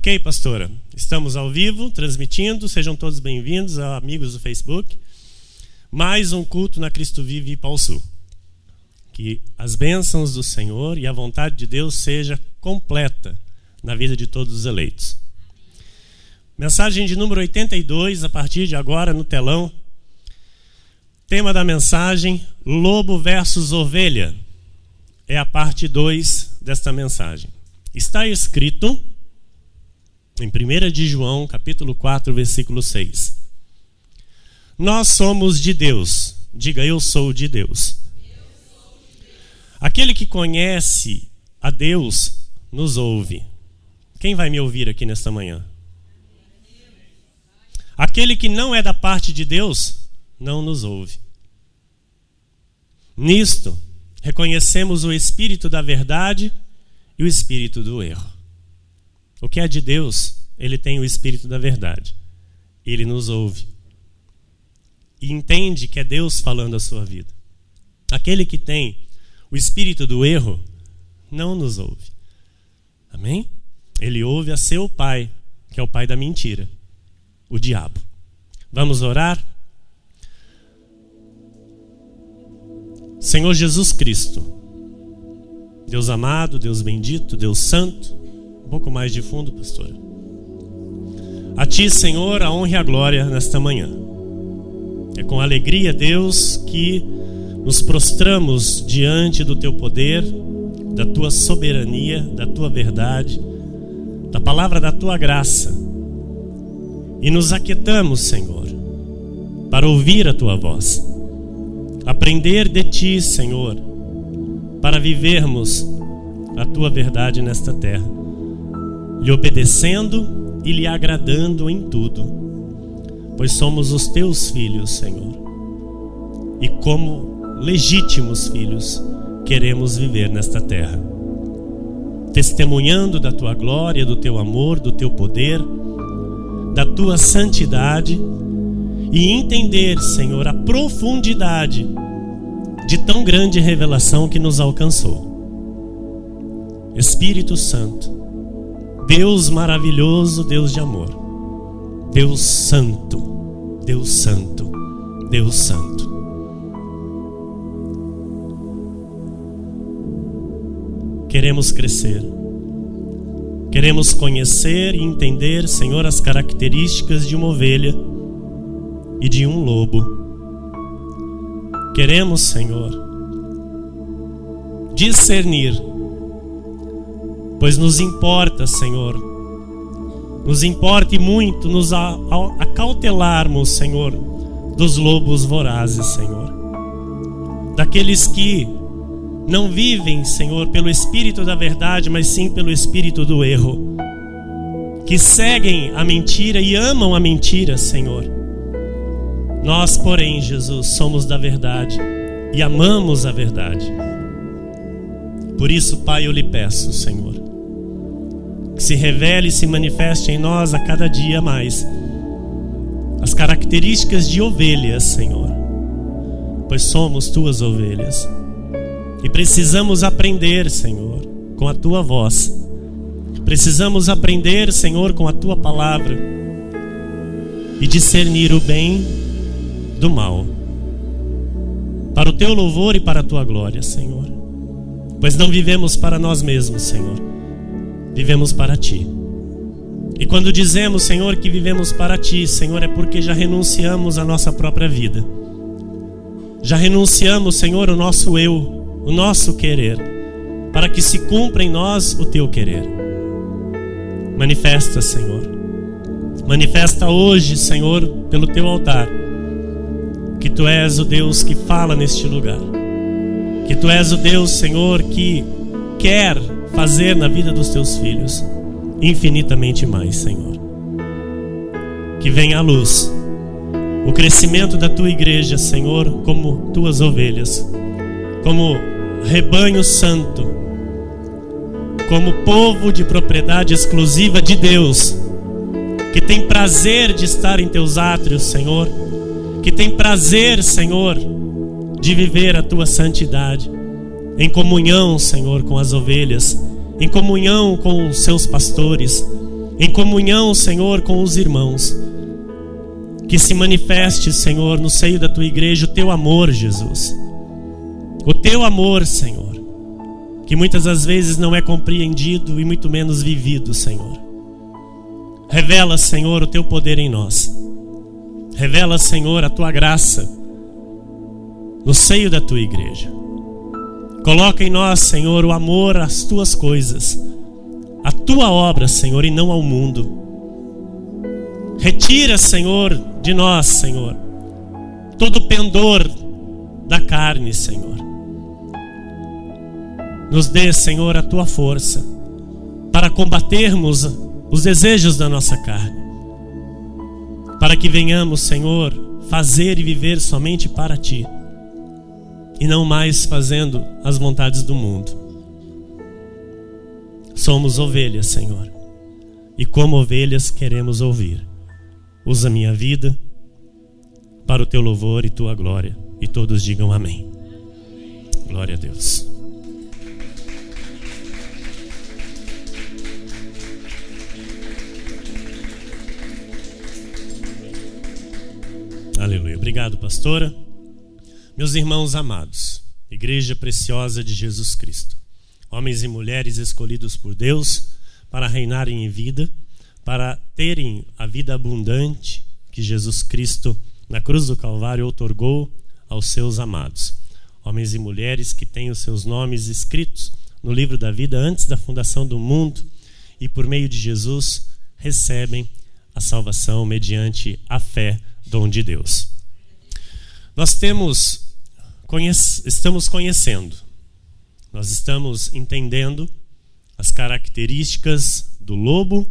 Ok, pastora? Estamos ao vivo, transmitindo. Sejam todos bem-vindos, amigos do Facebook. Mais um culto na Cristo Vive Ipaú Sul. Que as bênçãos do Senhor e a vontade de Deus seja completa na vida de todos os eleitos. Mensagem de número 82, a partir de agora no telão. Tema da mensagem: Lobo versus Ovelha. É a parte 2 desta mensagem. Está escrito em 1 de João, capítulo 4, versículo 6. Nós somos de Deus. Diga, eu sou de Deus. Aquele que conhece a Deus nos ouve. Quem vai me ouvir aqui nesta manhã? Aquele que não é da parte de Deus não nos ouve. Nisto, reconhecemos o espírito da verdade e o espírito do erro. O que é de Deus, ele tem o espírito da verdade. Ele nos ouve. E entende que é Deus falando a sua vida. Aquele que tem o espírito do erro não nos ouve. Amém? Ele ouve a seu pai, que é o pai da mentira, o diabo. Vamos orar? Senhor Jesus Cristo, Deus amado, Deus bendito, Deus santo. Um pouco mais de fundo, pastora. A Ti, Senhor, a honra e a glória nesta manhã. É com alegria, Deus, que nos prostramos diante do Teu poder, da Tua soberania, da Tua verdade, da palavra da Tua graça. E nos aquietamos, Senhor, para ouvir a Tua voz. Aprender de Ti, Senhor, para vivermos a Tua verdade nesta terra, lhe obedecendo e lhe agradando em tudo, pois somos os Teus filhos, Senhor, e como legítimos filhos queremos viver nesta terra, testemunhando da Tua glória, do Teu amor, do Teu poder, da Tua santidade, e entender, Senhor, a profundidade de tão grande revelação que nos alcançou. Espírito Santo, Deus maravilhoso, Deus de amor, Deus santo, Deus santo, Deus santo. Queremos crescer, queremos conhecer e entender, Senhor, as características de uma ovelha e de um lobo. Queremos, Senhor, discernir, pois nos importa, Senhor, nos importa e muito nos acautelarmos, Senhor, dos lobos vorazes, Senhor, daqueles que não vivem, Senhor, pelo espírito da verdade, mas sim pelo espírito do erro, que seguem a mentira e amam a mentira, Senhor. Nós, porém, Jesus, somos da verdade e amamos a verdade. Por isso, Pai, eu lhe peço, Senhor, que se revele e se manifeste em nós a cada dia mais as características de ovelhas, Senhor, pois somos Tuas ovelhas e precisamos aprender, Senhor, com a Tua voz. Precisamos aprender, Senhor, com a Tua palavra e discernir o bem do mal, para o Teu louvor e para a Tua glória, Senhor, pois não vivemos para nós mesmos, Senhor, vivemos para Ti. E quando dizemos, Senhor, que vivemos para Ti, Senhor, é porque já renunciamos à nossa própria vida, já renunciamos, Senhor, o nosso eu, o nosso querer, para que se cumpra em nós o Teu querer. Manifesta, Senhor, manifesta hoje, Senhor, pelo Teu altar, que Tu és o Deus que fala neste lugar, que Tu és o Deus, Senhor, que quer fazer na vida dos Teus filhos infinitamente mais, Senhor. Que venha à luz o crescimento da Tua igreja, Senhor, como Tuas ovelhas, como rebanho santo, como povo de propriedade exclusiva de Deus, que tem prazer de estar em Teus átrios, Senhor, que tem prazer, Senhor, de viver a Tua santidade, em comunhão, Senhor, com as ovelhas, em comunhão com os seus pastores, em comunhão, Senhor, com os irmãos. Que se manifeste, Senhor, no seio da tua igreja o teu amor, Jesus. O teu amor, Senhor, que muitas das vezes não é compreendido e muito menos vivido, Senhor. Revela, Senhor, o teu poder em nós. Revela, Senhor, a tua graça no seio da tua igreja. Coloca em nós, Senhor, o amor às tuas coisas, a tua obra, Senhor, e não ao mundo. Retira, Senhor, de nós, Senhor, todo o pendor da carne, Senhor. Nos dê, Senhor, a tua força para combatermos os desejos da nossa carne, para que venhamos, Senhor, fazer e viver somente para ti e não mais fazendo as vontades do mundo. Somos ovelhas, Senhor, e como ovelhas queremos ouvir. Usa minha vida para o teu louvor e tua glória. E todos digam amém. Glória a Deus. Aleluia. Obrigado, pastora. Meus irmãos amados, igreja preciosa de Jesus Cristo, homens e mulheres escolhidos por Deus para reinarem em vida, para terem a vida abundante que Jesus Cristo na cruz do Calvário outorgou aos seus amados. Homens e mulheres que têm os seus nomes escritos no livro da vida antes da fundação do mundo e por meio de Jesus recebem a salvação mediante a fé, dom de Deus. Nós estamos conhecendo, nós estamos entendendo as características do lobo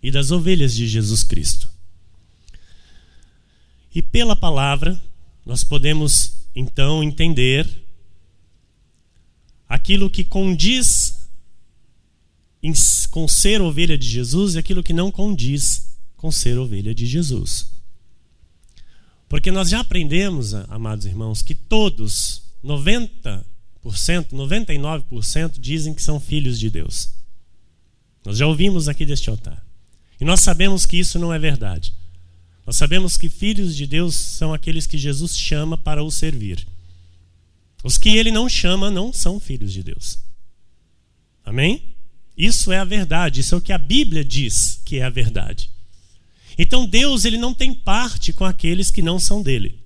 e das ovelhas de Jesus Cristo. E pela palavra, nós podemos então entender aquilo que condiz com ser ovelha de Jesus e aquilo que não condiz com ser ovelha de Jesus. Porque nós já aprendemos, amados irmãos, que todos, 90%, 99% dizem que são filhos de Deus. Nós já ouvimos aqui deste altar. E nós sabemos que isso não é verdade. Nós sabemos que filhos de Deus são aqueles que Jesus chama para o servir. Os que ele não chama não são filhos de Deus. Amém? Isso é a verdade. Isso é o que a Bíblia diz que é a verdade. Então Deus, ele não tem parte com aqueles que não são dele.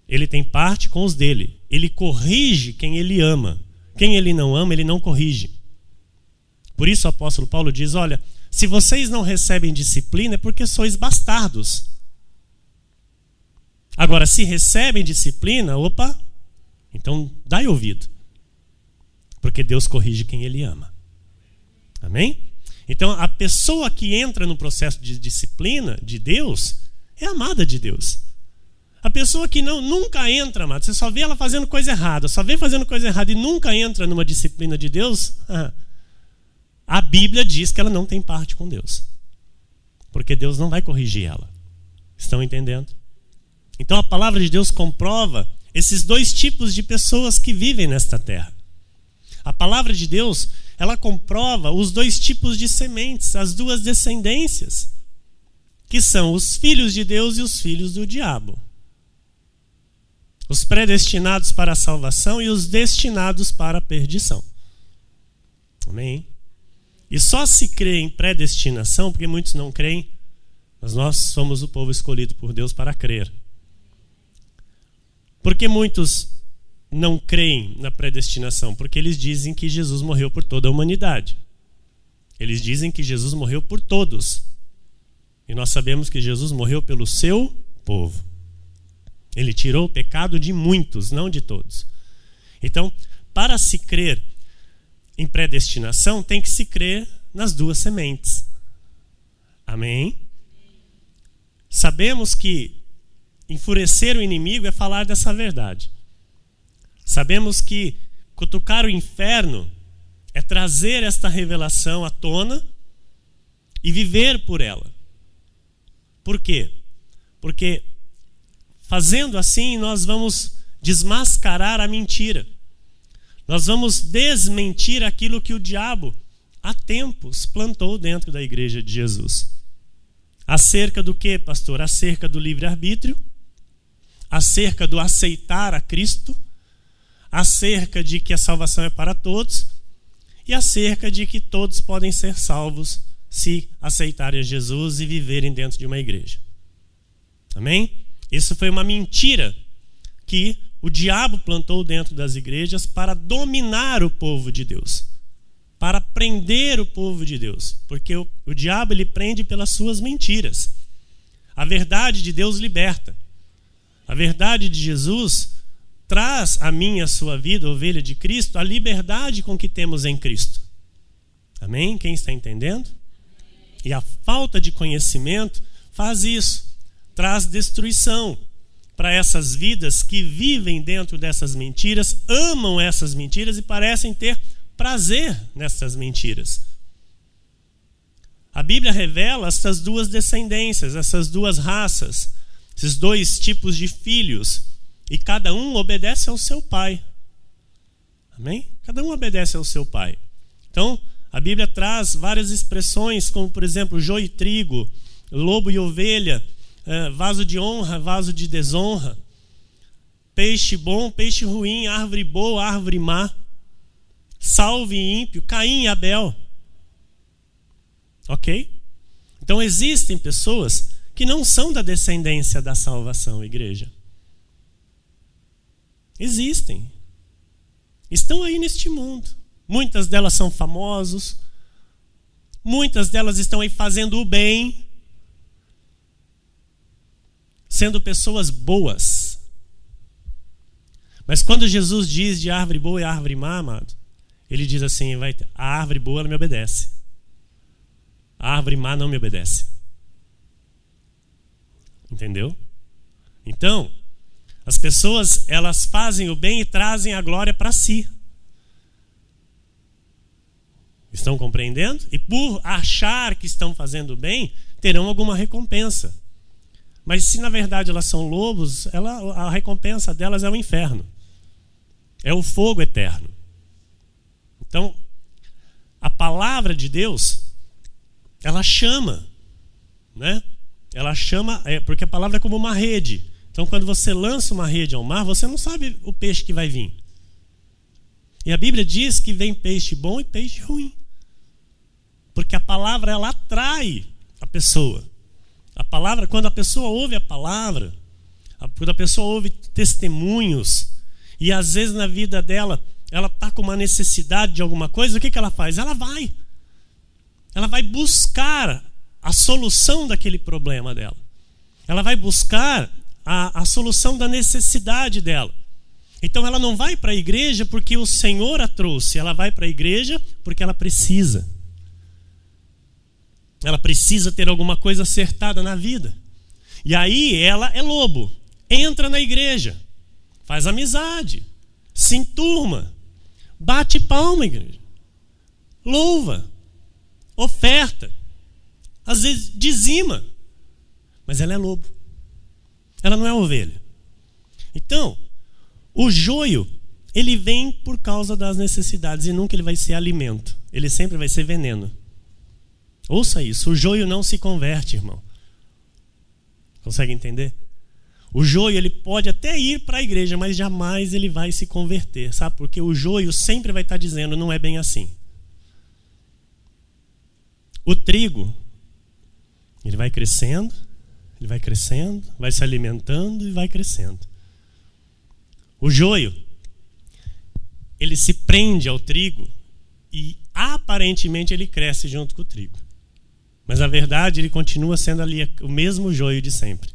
Ele tem parte com os dele. Ele corrige quem ele ama. Quem ele não ama, ele não corrige. Por isso o apóstolo Paulo diz, olha, se vocês não recebem disciplina é porque sois bastardos. Agora, se recebem disciplina, então dai ouvido. Porque Deus corrige quem ele ama. Amém? Então, a pessoa que entra no processo de disciplina de Deus é amada de Deus. A pessoa que nunca entra, amado, você só vê ela fazendo coisa errada, e nunca entra numa disciplina de Deus, a Bíblia diz que ela não tem parte com Deus. Porque Deus não vai corrigir ela. Estão entendendo? Então, a palavra de Deus comprova esses dois tipos de pessoas que vivem nesta terra. A palavra de Deus, ela comprova os dois tipos de sementes, as duas descendências, que são os filhos de Deus e os filhos do diabo. Os predestinados para a salvação e os destinados para a perdição. Amém? E só se crê em predestinação, porque muitos não creem, mas nós somos o povo escolhido por Deus para crer. Por que muitos não creem na predestinação? Porque eles dizem que Jesus morreu por toda a humanidade. Eles dizem que Jesus morreu por todos. E nós sabemos que Jesus morreu pelo seu povo. Ele tirou o pecado de muitos, não de todos. Então, para se crer em predestinação, tem que se crer nas duas sementes. Amém? Sabemos que enfurecer o inimigo é falar dessa verdade. Sabemos que cutucar o inferno é trazer esta revelação à tona e viver por ela. Por quê? Porque fazendo assim nós vamos desmascarar a mentira. Nós vamos desmentir aquilo que o diabo há tempos, plantou dentro da igreja de Jesus. Acerca do que, pastor? Acerca do livre-arbítrio, acerca do aceitar a Cristo, acerca de que a salvação é para todos e acerca de que todos podem ser salvos se aceitarem a Jesus e viverem dentro de uma igreja. Amém? Isso foi uma mentira que o diabo plantou dentro das igrejas para dominar o povo de Deus, para prender o povo de Deus, porque o diabo ele prende pelas suas mentiras. A verdade de Deus liberta. A verdade de Jesus traz a minha, a sua vida, ovelha de Cristo, a liberdade com que temos em Cristo. Amém? Quem está entendendo? E a falta de conhecimento faz isso, traz destruição para essas vidas que vivem dentro dessas mentiras, amam essas mentiras e parecem ter prazer nessas mentiras. A Bíblia revela essas duas descendências, essas duas raças, esses dois tipos de filhos, e cada um obedece ao seu pai. Amém? Cada um obedece ao seu pai. Então, a Bíblia traz várias expressões, como por exemplo, joio e trigo, lobo e ovelha, vaso de honra, vaso de desonra, peixe bom, peixe ruim, árvore boa, árvore má, salvo e ímpio, Caim e Abel. Ok? Então existem pessoas que não são da descendência da salvação, igreja. Existem. Estão aí neste mundo. Muitas delas são famosos. Muitas delas estão aí fazendo o bem, sendo pessoas boas. Mas quando Jesus diz de árvore boa e árvore má, amado, ele diz assim, a árvore boa ela me obedece, a árvore má não me obedece. Entendeu? Então, as pessoas elas fazem o bem e trazem a glória para si. Estão compreendendo? E por achar que estão fazendo bem, terão alguma recompensa. Mas se na verdade elas são lobos, a recompensa delas é o inferno. É o fogo eterno. Então, a palavra de Deus, ela chama, né? Ela chama, porque a palavra é como uma rede. Então, quando você lança uma rede ao mar, você não sabe o peixe que vai vir. E a Bíblia diz que vem peixe bom e peixe ruim. Porque a palavra, ela atrai a pessoa. A palavra, quando a pessoa ouve a palavra, quando a pessoa ouve testemunhos, e às vezes na vida dela, ela está com uma necessidade de alguma coisa, o que ela faz? Ela vai buscar a solução daquele problema dela. Ela vai buscar a solução da necessidade dela. Então ela não vai para a igreja porque o Senhor a trouxe, ela vai para a igreja porque ela precisa. Ela precisa ter alguma coisa acertada na vida. E aí ela é lobo, entra na igreja, faz amizade, se enturma, bate palma, igreja, louva, oferta, às vezes dizima, mas ela é lobo, ela não é ovelha. Então, o joio, ele vem por causa das necessidades e nunca ele vai ser alimento, ele sempre vai ser veneno. Ouça isso, o joio não se converte, irmão. Consegue entender? O joio ele pode até ir para a igreja, mas jamais ele vai se converter, sabe? Porque o joio sempre vai estar dizendo, não é bem assim. O trigo, ele vai crescendo, vai se alimentando e vai crescendo. O joio, ele se prende ao trigo e aparentemente ele cresce junto com o trigo. Mas na verdade ele continua sendo ali o mesmo joio de sempre.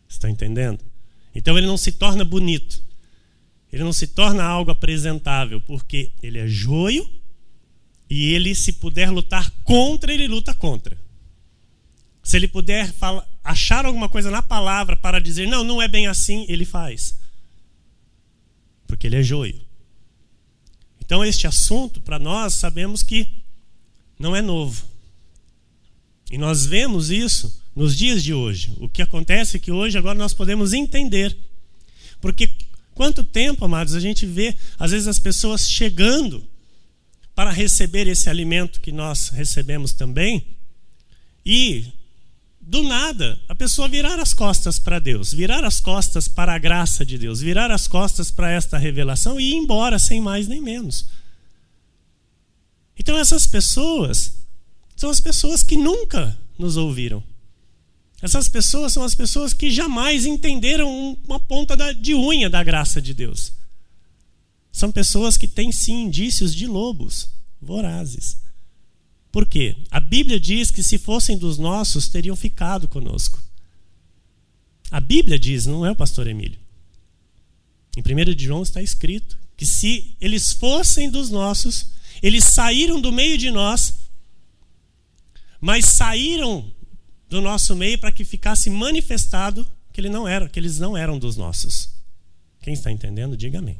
Você está entendendo? Então ele não se torna bonito. Ele não se torna algo apresentável, porque ele é joio e ele, se puder lutar contra, ele luta contra. Se ele puder achar alguma coisa na palavra para dizer, não é bem assim, ele faz. Porque ele é joio. Então este assunto, para nós, sabemos que não é novo. E nós vemos isso nos dias de hoje. O que acontece é que hoje, agora nós podemos entender. Porque quanto tempo, amados, a gente vê, às vezes, as pessoas chegando para receber esse alimento que nós recebemos também, e do nada a pessoa virar as costas para Deus, virar as costas para a graça de Deus, virar as costas para esta revelação e ir embora sem mais nem menos. Então essas pessoas são as pessoas que nunca nos ouviram. Essas pessoas são as pessoas que jamais entenderam uma ponta de unha da graça de Deus. São pessoas que têm sim indícios de lobos vorazes. Por quê? A Bíblia diz que se fossem dos nossos, teriam ficado conosco. A Bíblia diz, não é o pastor Emílio. Em 1 de João está escrito que se eles fossem dos nossos, eles saíram do meio de nós, mas saíram do nosso meio para que ficasse manifestado que eles não eram dos nossos. Quem está entendendo, diga amém.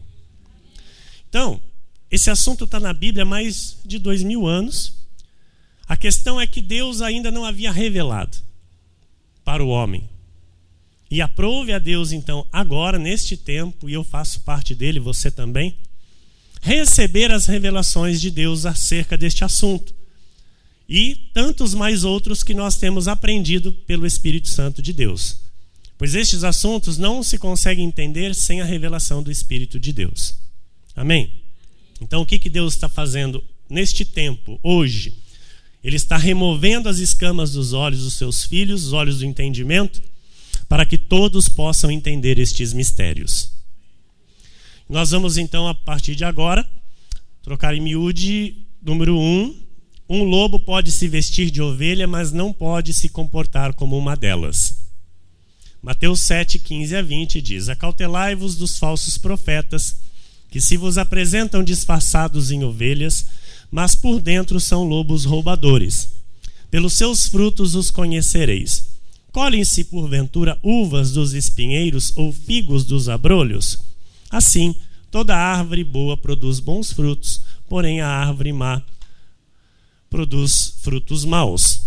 Então, esse assunto está na Bíblia há mais de 2000 anos. A questão é que Deus ainda não havia revelado para o homem. E aprove a Deus, então, agora, neste tempo, e eu faço parte dele, você também, receber as revelações de Deus acerca deste assunto. E tantos mais outros que nós temos aprendido pelo Espírito Santo de Deus. Pois estes assuntos não se conseguem entender sem a revelação do Espírito de Deus. Amém? Então o que Deus está fazendo neste tempo, hoje? Ele está removendo as escamas dos olhos dos seus filhos, os olhos do entendimento, para que todos possam entender estes mistérios. Nós vamos então, a partir de agora, trocar em miúde, número 1. Um lobo pode se vestir de ovelha, mas não pode se comportar como uma delas. Mateus 7, 15 a 20 diz: acautelai-vos dos falsos profetas, que se vos apresentam disfarçados em ovelhas, mas por dentro são lobos roubadores. Pelos seus frutos os conhecereis. Colhem-se porventura uvas dos espinheiros ou figos dos abrolhos? Assim, toda árvore boa produz bons frutos, porém a árvore má produz frutos maus.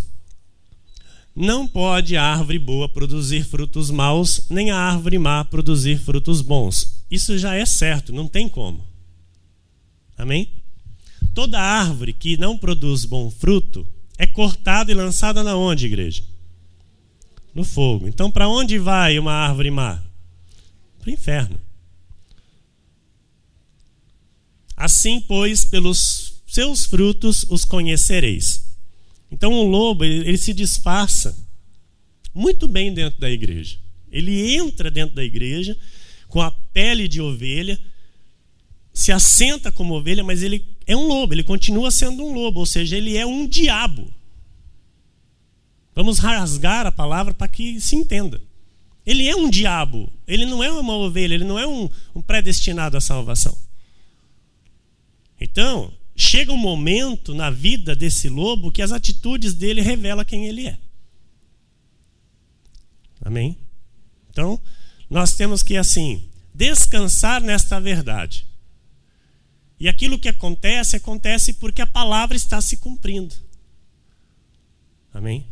Não pode a árvore boa produzir frutos maus, nem a árvore má produzir frutos bons. Isso já é certo, não tem como. Amém? Toda árvore que não produz bom fruto é cortada e lançada na onde, igreja? No fogo. Então, para onde vai uma árvore má? Para o inferno. Assim, pois, pelos seus frutos os conhecereis. Então o lobo, ele se disfarça muito bem dentro da igreja. Ele entra dentro da igreja com a pele de ovelha, se assenta como ovelha, mas ele é um lobo, ele continua sendo um lobo, ou seja, ele é um diabo. Vamos rasgar a palavra para que se entenda. Ele é um diabo, ele não é uma ovelha, ele não é um predestinado à salvação. Então, chega um momento na vida desse lobo que as atitudes dele revelam quem ele é. Amém? Então, nós temos que, assim, descansar nesta verdade. E aquilo que acontece, acontece porque a palavra está se cumprindo. Amém?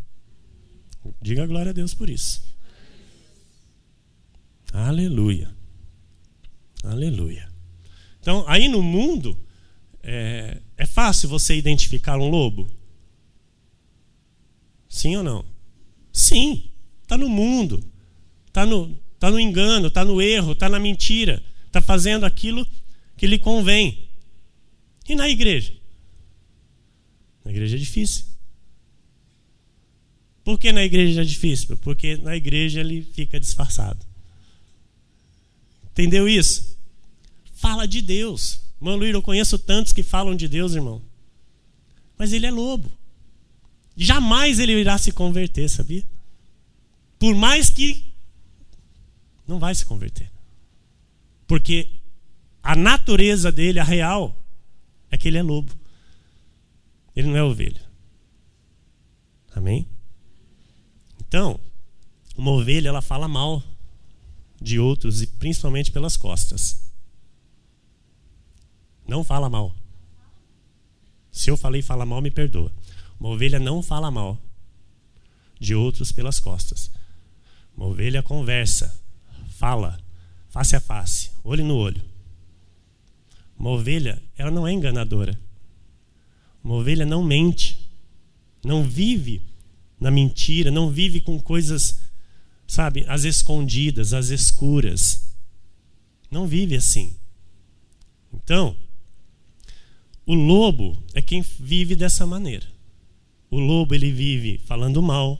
Diga glória a Deus por isso. Aleluia. Aleluia. Então, aí no mundo, é fácil você identificar um lobo? Sim ou não? Sim. Está no mundo. Está no engano, está no erro, está na mentira. Está fazendo aquilo que lhe convém. E na igreja? Na igreja é difícil. Por que na igreja é difícil? Porque na igreja ele fica disfarçado. Entendeu isso? Fala de Deus. Irmão Luiz, eu conheço tantos que falam de Deus, irmão. Mas ele é lobo. Jamais ele irá se converter, sabia? Por mais que não vai se converter. Porque a natureza dele, a real, é que ele é lobo. Ele não é ovelha. Amém? Então, uma ovelha, ela fala mal de outros e principalmente pelas costas. Não fala mal. Se eu falei fala mal, me perdoa. Uma ovelha não fala mal de outros pelas costas. Uma ovelha conversa, fala, face a face, olho no olho. Uma ovelha, ela não é enganadora. Uma ovelha não mente, não vive na mentira, não vive com coisas, sabe, às escondidas, às escuras. Não vive assim. Então, o lobo é quem vive dessa maneira. O lobo, ele vive falando mal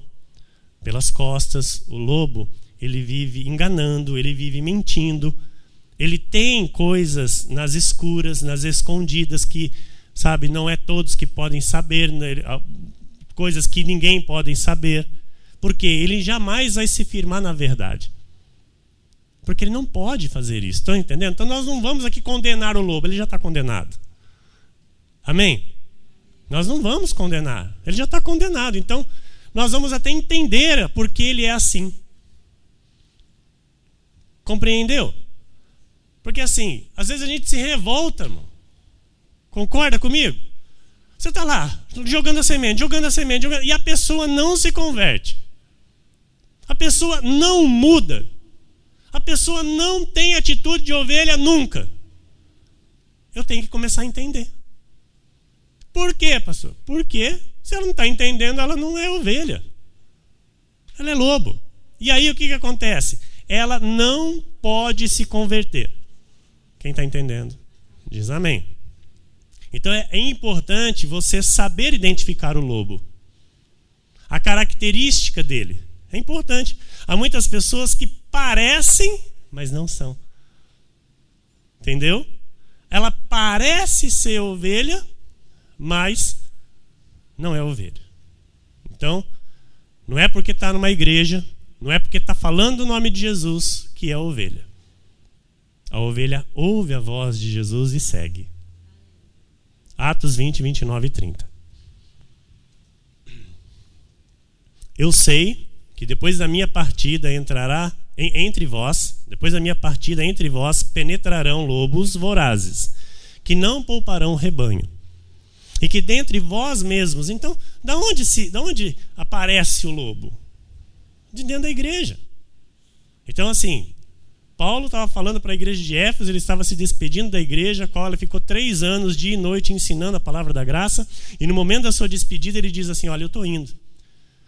pelas costas. O lobo, ele vive enganando, ele vive mentindo. Ele tem coisas nas escuras, nas escondidas que, sabe, não é todos que podem saber, coisas que ninguém pode saber. Porque ele jamais vai se firmar na verdade. Porque ele não pode fazer isso. Estão entendendo? Então nós não vamos aqui condenar o lobo, ele já está condenado. Amém? Nós não vamos condenar, ele já está condenado. Então nós vamos até entender por que ele é assim. Compreendeu? Porque assim, às vezes a gente se revolta, irmão. Concorda comigo? Você está lá, jogando a semente, e a pessoa não se converte. A pessoa não muda. A pessoa não tem atitude de ovelha nunca. Eu tenho que começar a entender. Por quê, pastor? Porque se ela não está entendendo, ela não é ovelha. Ela é lobo. E aí o que acontece? Ela não pode se converter. Quem está entendendo? Diz amém. Então é importante você saber identificar o lobo. A característica dele. É importante. Há muitas pessoas que parecem, mas não são. Entendeu? Ela parece ser ovelha, mas não é ovelha. Então, não é porque está numa igreja, não é porque está falando o nome de Jesus que é ovelha. A ovelha ouve a voz de Jesus e segue. Atos 20, 29 e 30. Eu sei que depois da minha partida entre vós penetrarão lobos vorazes, que não pouparão o rebanho. E que dentre vós mesmos, então, da onde aparece o lobo? De dentro da igreja. Então, assim, Paulo estava falando para a igreja de Éfeso, ele estava se despedindo da igreja, a qual ele ficou 3 anos, dia e noite, ensinando a palavra da graça, e no momento da sua despedida ele diz assim, olha, eu estou indo.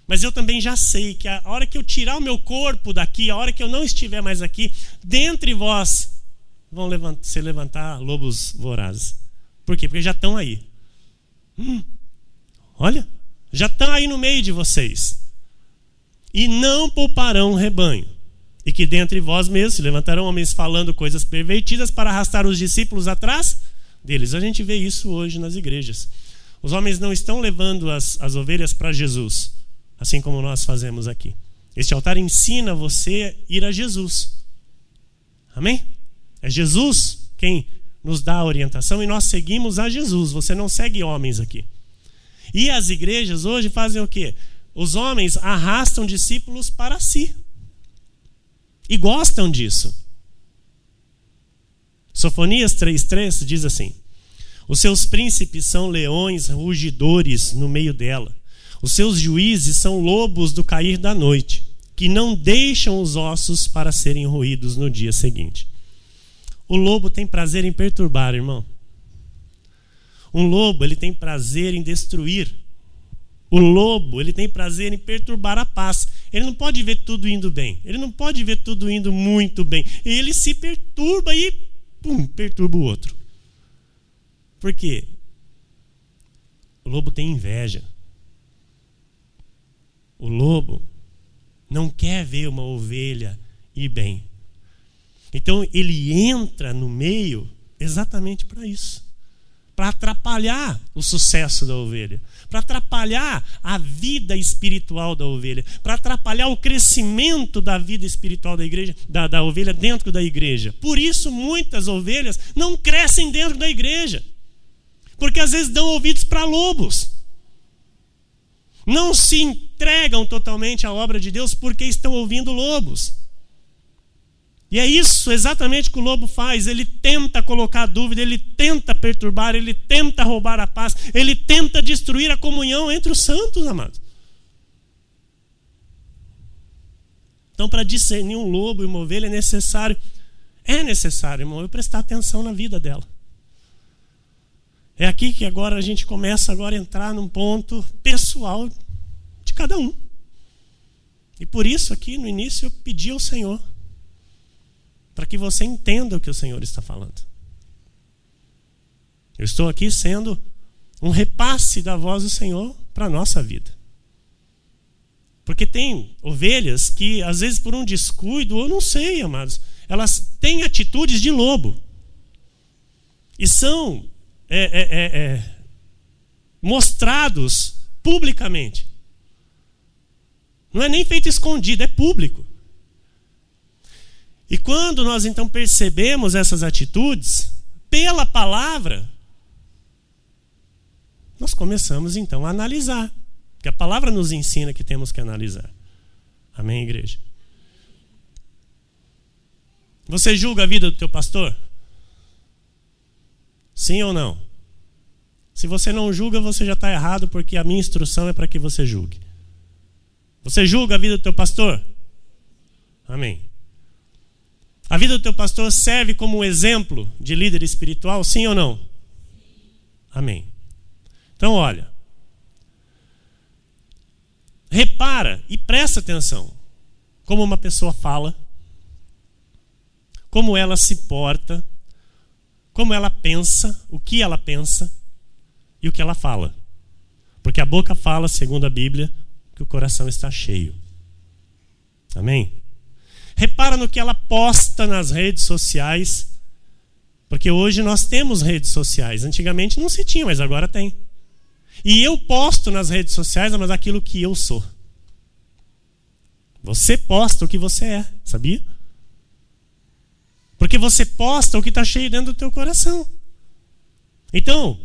Mas eu também já sei que a hora que eu tirar o meu corpo daqui, a hora que eu não estiver mais aqui, dentre vós vão se levantar lobos vorazes. Por quê? Porque já estão aí. Olha, já estão aí no meio de vocês. E não pouparão o rebanho. E que dentre vós mesmos se levantarão homens falando coisas pervertidas para arrastar os discípulos atrás deles. A gente vê isso hoje nas igrejas. Os homens não estão levando as ovelhas para Jesus, assim como nós fazemos aqui. Este altar ensina você a ir a Jesus. Amém? É Jesus quem nos dá a orientação e nós seguimos a Jesus. Você não segue homens aqui. E as igrejas hoje fazem o quê? Os homens arrastam discípulos para si. E gostam disso. Sofonias 3:3 diz assim: os seus príncipes são leões rugidores no meio dela. Os seus juízes são lobos do cair da noite, que não deixam os ossos para serem roídos no dia seguinte. O lobo tem prazer em perturbar, irmão. Um lobo, ele tem prazer em destruir. O lobo, ele tem prazer em perturbar a paz. Ele não pode ver tudo indo bem. Ele não pode ver tudo indo muito bem. E ele se perturba e perturba o outro. Por quê? O lobo tem inveja. O lobo não quer ver uma ovelha ir bem. Então ele entra no meio exatamente para isso. Para atrapalhar o sucesso da ovelha. Para atrapalhar a vida espiritual da ovelha. Para atrapalhar o crescimento da vida espiritual da igreja, da ovelha dentro da igreja. Por isso muitas ovelhas não crescem dentro da igreja. Porque às vezes dão ouvidos para lobos. Não se entregam totalmente à obra de Deus porque estão ouvindo lobos. E é isso exatamente que o lobo faz. Ele tenta colocar dúvida, ele tenta perturbar, ele tenta roubar a paz, ele tenta destruir a comunhão entre os santos, amados. Então, para discernir um lobo e uma ovelha é necessário, irmão, eu prestar atenção na vida dela. É aqui que agora a gente começa agora a entrar num ponto pessoal de cada um. E por isso aqui no início eu pedi ao Senhor para que você entenda o que o Senhor está falando. Eu estou aqui sendo um repasse da voz do Senhor para a nossa vida. Porque tem ovelhas que, às vezes por um descuido, eu não sei, amados, elas têm atitudes de lobo. E são mostrados publicamente. Não é nem feito escondido, é público. E quando nós então percebemos essas atitudes, pela palavra, nós começamos então a analisar. Porque a palavra nos ensina que temos que analisar. Amém, igreja? Você julga a vida do teu pastor? Sim ou não? Se você não julga, você já está errado, porque a minha instrução é para que você julgue. Você julga a vida do teu pastor? Amém. A vida do teu pastor serve como um exemplo de líder espiritual, sim ou não? Amém. Então, olha. Repara e presta atenção como uma pessoa fala, como ela se porta, como ela pensa, o que ela pensa e o que ela fala. Porque a boca fala, segundo a Bíblia, que o coração está cheio. Amém? Repara no que ela posta nas redes sociais, porque hoje nós temos redes sociais. Antigamente não se tinha, mas agora tem. E eu posto nas redes sociais, mas aquilo que eu sou. Você posta o que você é, sabia? Porque você posta o que está cheio dentro do teu coração. Então,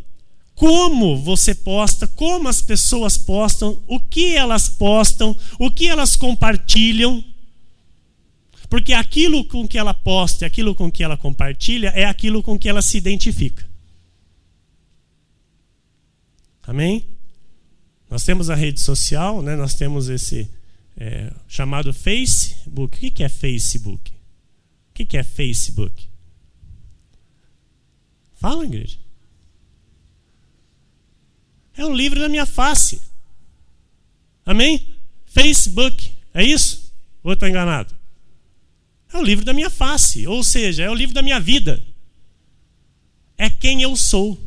como você posta, como as pessoas postam, o que elas compartilham. Porque aquilo com que ela posta e aquilo com que ela compartilha é aquilo com que ela se identifica. Amém? Nós temos a rede social, né? Nós temos esse chamado Facebook. O que é Facebook? O que é Facebook? Fala, igreja. É o livro da minha face. Amém? Facebook. É isso? Ou eu estou enganado? É o livro da minha face. Ou seja, é o livro da minha vida. É quem eu sou.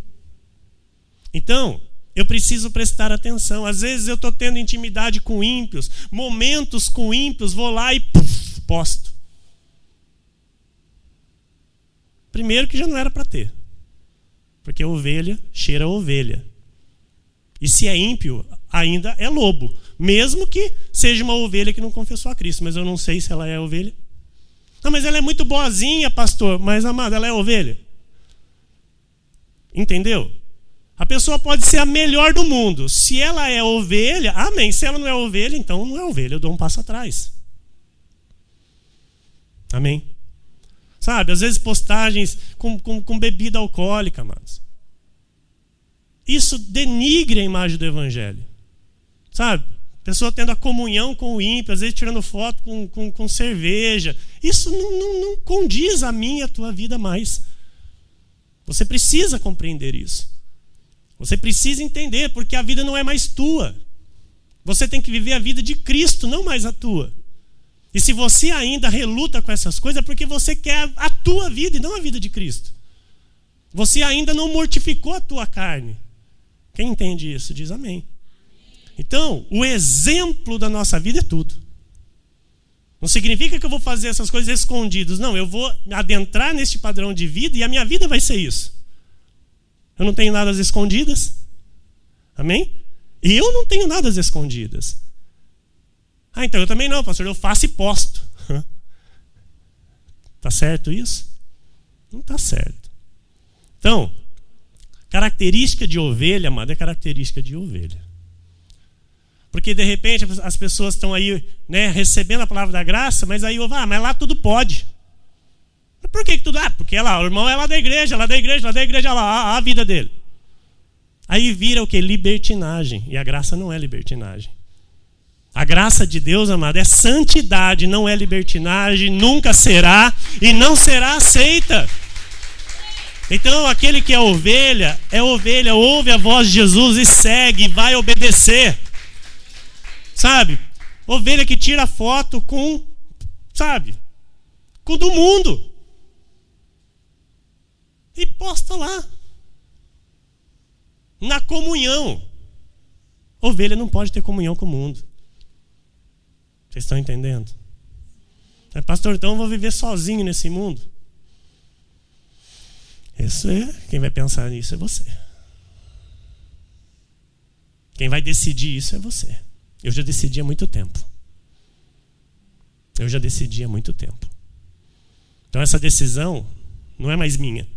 Então, eu preciso prestar atenção. Às vezes eu estou tendo intimidade com ímpios, momentos com ímpios, vou lá e posto. Primeiro que já não era para ter. Porque ovelha cheira a ovelha. E se é ímpio, ainda é lobo. Mesmo que seja uma ovelha que não confessou a Cristo. Mas eu não sei se ela é ovelha. Ah, mas ela é muito boazinha, pastor. Mas, amado, ela é ovelha. Entendeu? A pessoa pode ser a melhor do mundo. Se ela é ovelha, amém. Se ela não é ovelha, então não é ovelha. Eu dou um passo atrás. Amém? Sabe, às vezes postagens com bebida alcoólica, amados. Isso denigre a imagem do evangelho. Sabe? Pessoa tendo a comunhão com o ímpio, às vezes tirando foto com cerveja. Isso não condiz a mim e a tua vida mais. Você precisa compreender isso. Você precisa entender, porque a vida não é mais tua. Você tem que viver a vida de Cristo, não mais a tua. E se você ainda reluta com essas coisas, é porque você quer a tua vida e não a vida de Cristo. Você ainda não mortificou a tua carne. Quem entende isso, diz amém. Então, o exemplo da nossa vida é tudo. Não significa que eu vou fazer essas coisas escondidas. Não, eu vou adentrar neste padrão de vida e a minha vida vai ser isso. Eu não tenho nada às escondidas. Amém? E eu não tenho nada às escondidas. Ah, então eu também não, pastor. Eu faço e posto. Tá certo isso? Não tá certo. Então, característica de ovelha, amado, é característica de ovelha. Porque de repente as pessoas estão aí, né, recebendo a palavra da graça, mas aí mas lá tudo pode. Mas por que tudo? Porque lá, o irmão é lá da igreja, lá a vida dele. Aí vira o que? Libertinagem. E a graça não é libertinagem. A graça de Deus, amado, é santidade, não é libertinagem, nunca será e não será aceita. Então aquele que é ovelha, ouve a voz de Jesus e segue, vai obedecer. Sabe? Ovelha que tira foto com, sabe? Com do mundo. E posta lá. Na comunhão. Ovelha não pode ter comunhão com o mundo. Vocês estão entendendo? Pastor, então eu vou viver sozinho nesse mundo? Quem vai pensar nisso é você. Quem vai decidir isso é você. Eu já decidi há muito tempo. Então essa decisão não é mais minha.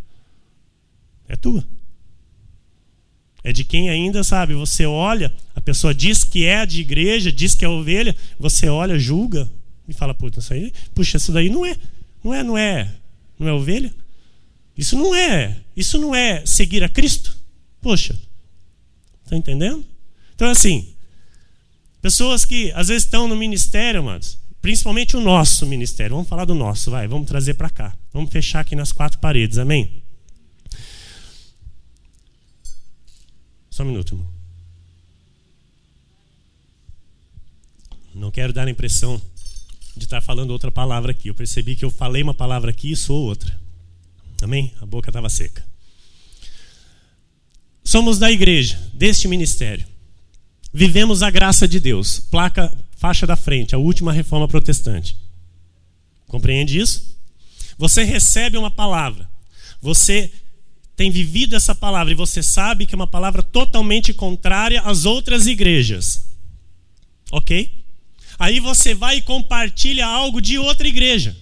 É tua. É de quem ainda, sabe, você olha, a pessoa diz que é de igreja, diz que é ovelha, você olha, julga e fala, isso daí não é ovelha? Isso não é seguir a Cristo? Poxa, tá entendendo? Então assim, pessoas que às vezes estão no ministério, amados, principalmente o nosso ministério, vamos falar do nosso, vamos trazer para cá, vamos fechar aqui nas 4 paredes, amém? Só um minuto, irmão. Não quero dar a impressão de estar falando outra palavra aqui. Eu percebi que eu falei uma palavra aqui e sou outra. Amém? A boca estava seca. Somos da igreja, deste ministério. Vivemos a graça de Deus. Faixa da frente, a última reforma protestante. Compreende isso? Você recebe uma palavra. Você tem vivido essa palavra e você sabe que é uma palavra totalmente contrária às outras igrejas. Ok? Aí você vai e compartilha algo de outra igreja.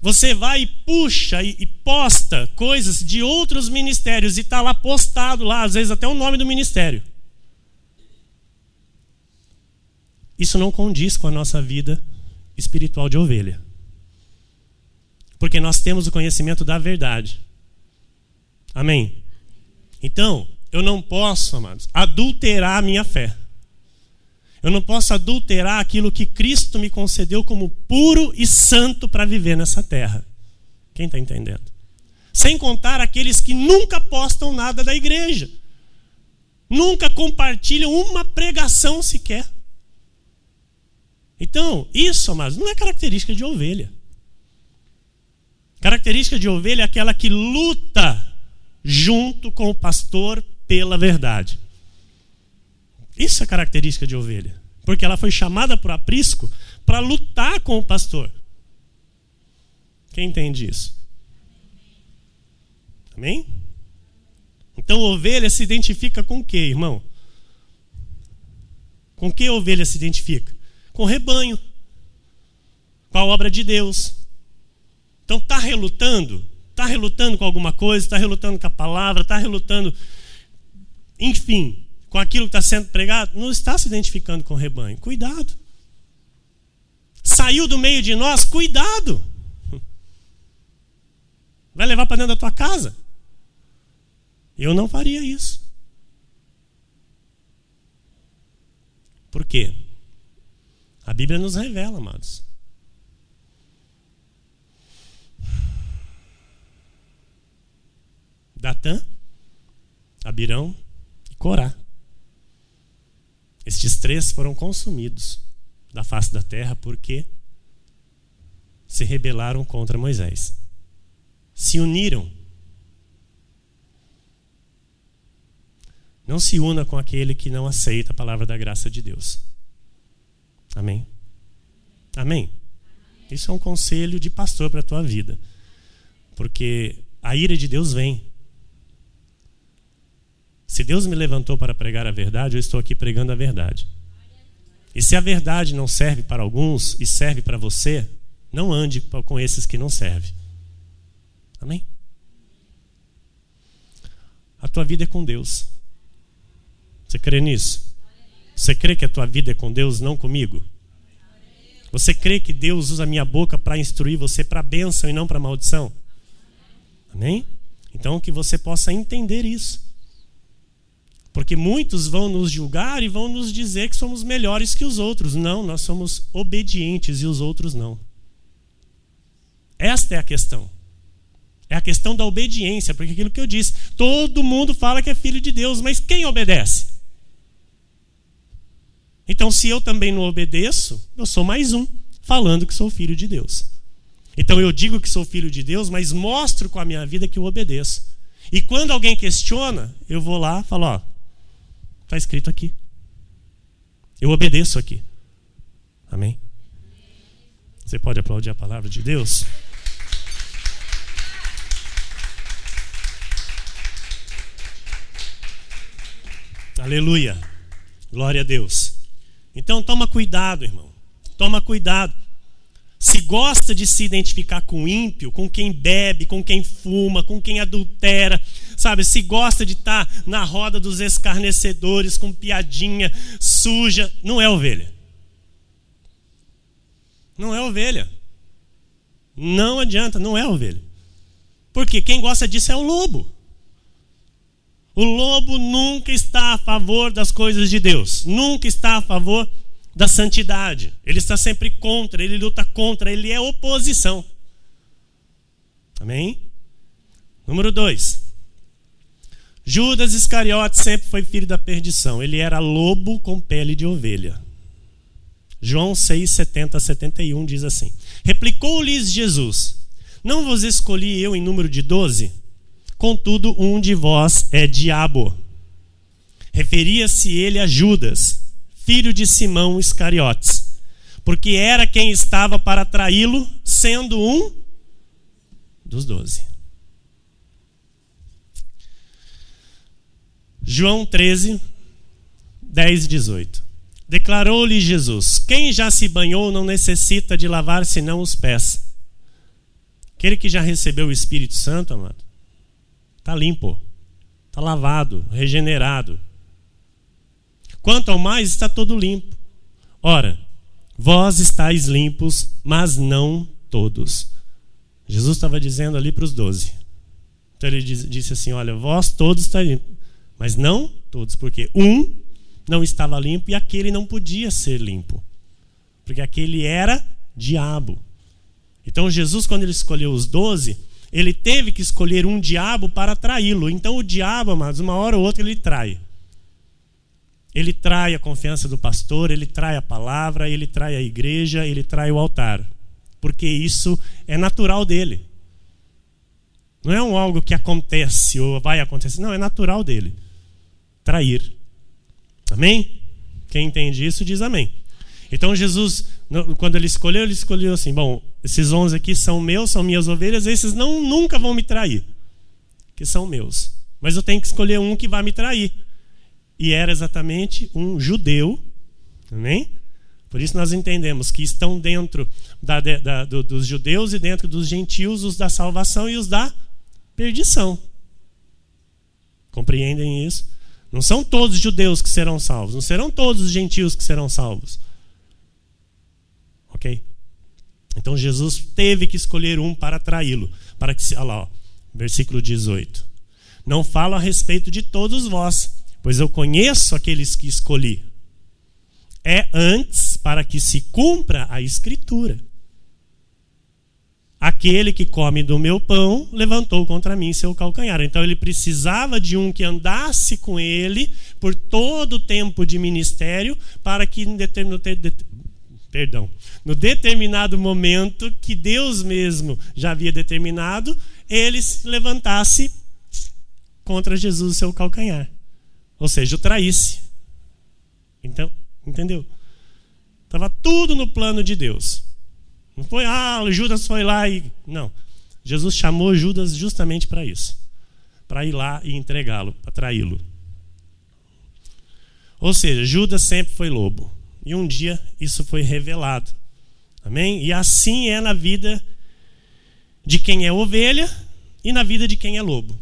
Você vai e puxa e posta coisas de outros ministérios e está lá postado lá, às vezes até o nome do ministério. Isso não condiz com a nossa vida espiritual de ovelha. Porque nós temos o conhecimento da verdade. Amém? Então, eu não posso, amados, adulterar a minha fé. Eu não posso adulterar aquilo que Cristo me concedeu como puro e santo para viver nessa terra. Quem está entendendo? Sem contar aqueles que nunca postam nada da igreja. Nunca compartilham uma pregação sequer. Então, isso, amados, não é característica de ovelha. Característica de ovelha é aquela que luta junto com o pastor pela verdade. Isso é característica de ovelha. Porque ela foi chamada por aprisco para lutar com o pastor. Quem entende isso? Amém? Então ovelha se identifica com o quê, irmão? Com que ovelha se identifica? Com o rebanho. Com a obra de Deus. Então está relutando com alguma coisa, está relutando com a palavra, está relutando, enfim, com aquilo que está sendo pregado, não está se identificando com o rebanho. Cuidado. Saiu do meio de nós, cuidado. Vai levar para dentro da tua casa? Eu não faria isso. Por quê? A Bíblia nos revela, amados. Datã, Abirão e Corá. Estes 3 foram consumidos da face da terra porque se rebelaram contra Moisés. Se uniram. Não se una com aquele que não aceita a palavra da graça de Deus. Amém? Amém? Isso é um conselho de pastor para a tua vida. Porque a ira de Deus vem. Se Deus me levantou para pregar a verdade, eu estou aqui pregando a verdade. E se a verdade não serve para alguns e serve para você, não ande com esses que não servem. Amém? A tua vida é com Deus. Você crê nisso? Você crê que a tua vida é com Deus, não comigo? Você crê que Deus usa a minha boca para instruir você para a bênção e não para a maldição? Amém? Então que você possa entender isso. Porque muitos vão nos julgar e vão nos dizer que somos melhores que os outros. Não, nós somos obedientes e os outros não. Esta é a questão. É a questão da obediência, porque aquilo que eu disse, todo mundo fala que é filho de Deus, mas quem obedece? Então, se eu também não obedeço, eu sou mais um, falando que sou filho de Deus. Então, eu digo que sou filho de Deus, mas mostro com a minha vida que eu obedeço. E quando alguém questiona, eu vou lá e falo, ó, está escrito aqui. Eu obedeço aqui. Amém? Você pode aplaudir a palavra de Deus? Aleluia. Glória a Deus. Então toma cuidado, irmão. Toma cuidado. Se gosta de se identificar com o ímpio, com quem bebe, com quem fuma, com quem adultera, sabe? Se gosta de estar na roda dos escarnecedores, com piadinha suja, não é ovelha. Não é ovelha. Não adianta, não é ovelha. Porque quem gosta disso é o lobo. O lobo nunca está a favor das coisas de Deus. Nunca está a favor da santidade. Ele está sempre contra, ele luta contra, ele é oposição. Amém? Número 2. Judas Iscariote sempre foi filho da perdição. Ele era lobo com pele de ovelha. João 6, 70 a 71 diz assim: replicou-lhes Jesus: não vos escolhi eu em número de 12? Contudo, um de vós é diabo. Referia-se ele a Judas, filho de Simão Iscariotes, porque era quem estava para traí-lo, sendo um dos 12. João 13, 10 e 18. Declarou-lhe Jesus: quem já se banhou não necessita de lavar senão os pés. Aquele que já recebeu o Espírito Santo, amado, está limpo, está lavado, regenerado. Quanto ao mais, está todo limpo. Ora, vós estáis limpos, mas não todos. Jesus estava dizendo ali para os 12. Então ele disse assim: olha, vós todos estáis limpos, mas não todos, porque um não estava limpo e aquele não podia ser limpo, porque aquele era diabo. Então Jesus, quando ele escolheu os 12, ele teve que escolher um diabo para traí-lo. Então o diabo, amados, uma hora ou outra ele trai. Ele trai a confiança do pastor, ele trai a palavra, ele trai a igreja, ele trai o altar. Porque isso é natural dele. Não é algo que acontece ou vai acontecer. Não, é natural dele. Trair. Amém? Quem entende isso diz amém. Então Jesus, quando ele escolheu assim: bom, esses 11 aqui são meus, são minhas ovelhas, esses nunca vão me trair, que são meus. Mas eu tenho que escolher um que vai me trair. E era exatamente um judeu. Amém? Por isso nós entendemos que estão dentro dos judeus e dentro dos gentios os da salvação e os da perdição. Compreendem isso? Não são todos os judeus que serão salvos, não serão todos os gentios que serão salvos. Ok? Então Jesus teve que escolher um para traí-lo. Para que, olha lá, ó, versículo 18. Não falo a respeito de todos vós, pois eu conheço aqueles que escolhi. É antes para que se cumpra a Escritura. Aquele que come do meu pão levantou contra mim seu calcanhar. Então ele precisava de um que andasse com ele por todo o tempo de ministério, para que no determinado momento que Deus mesmo já havia determinado, ele se levantasse contra Jesus seu calcanhar. Ou seja, o traísse. Então, entendeu? Estava tudo no plano de Deus. Não foi, Judas foi lá e... Não. Jesus chamou Judas justamente para isso. Para ir lá e entregá-lo, para traí-lo. Ou seja, Judas sempre foi lobo. E um dia isso foi revelado. Amém? E assim é na vida de quem é ovelha e na vida de quem é lobo.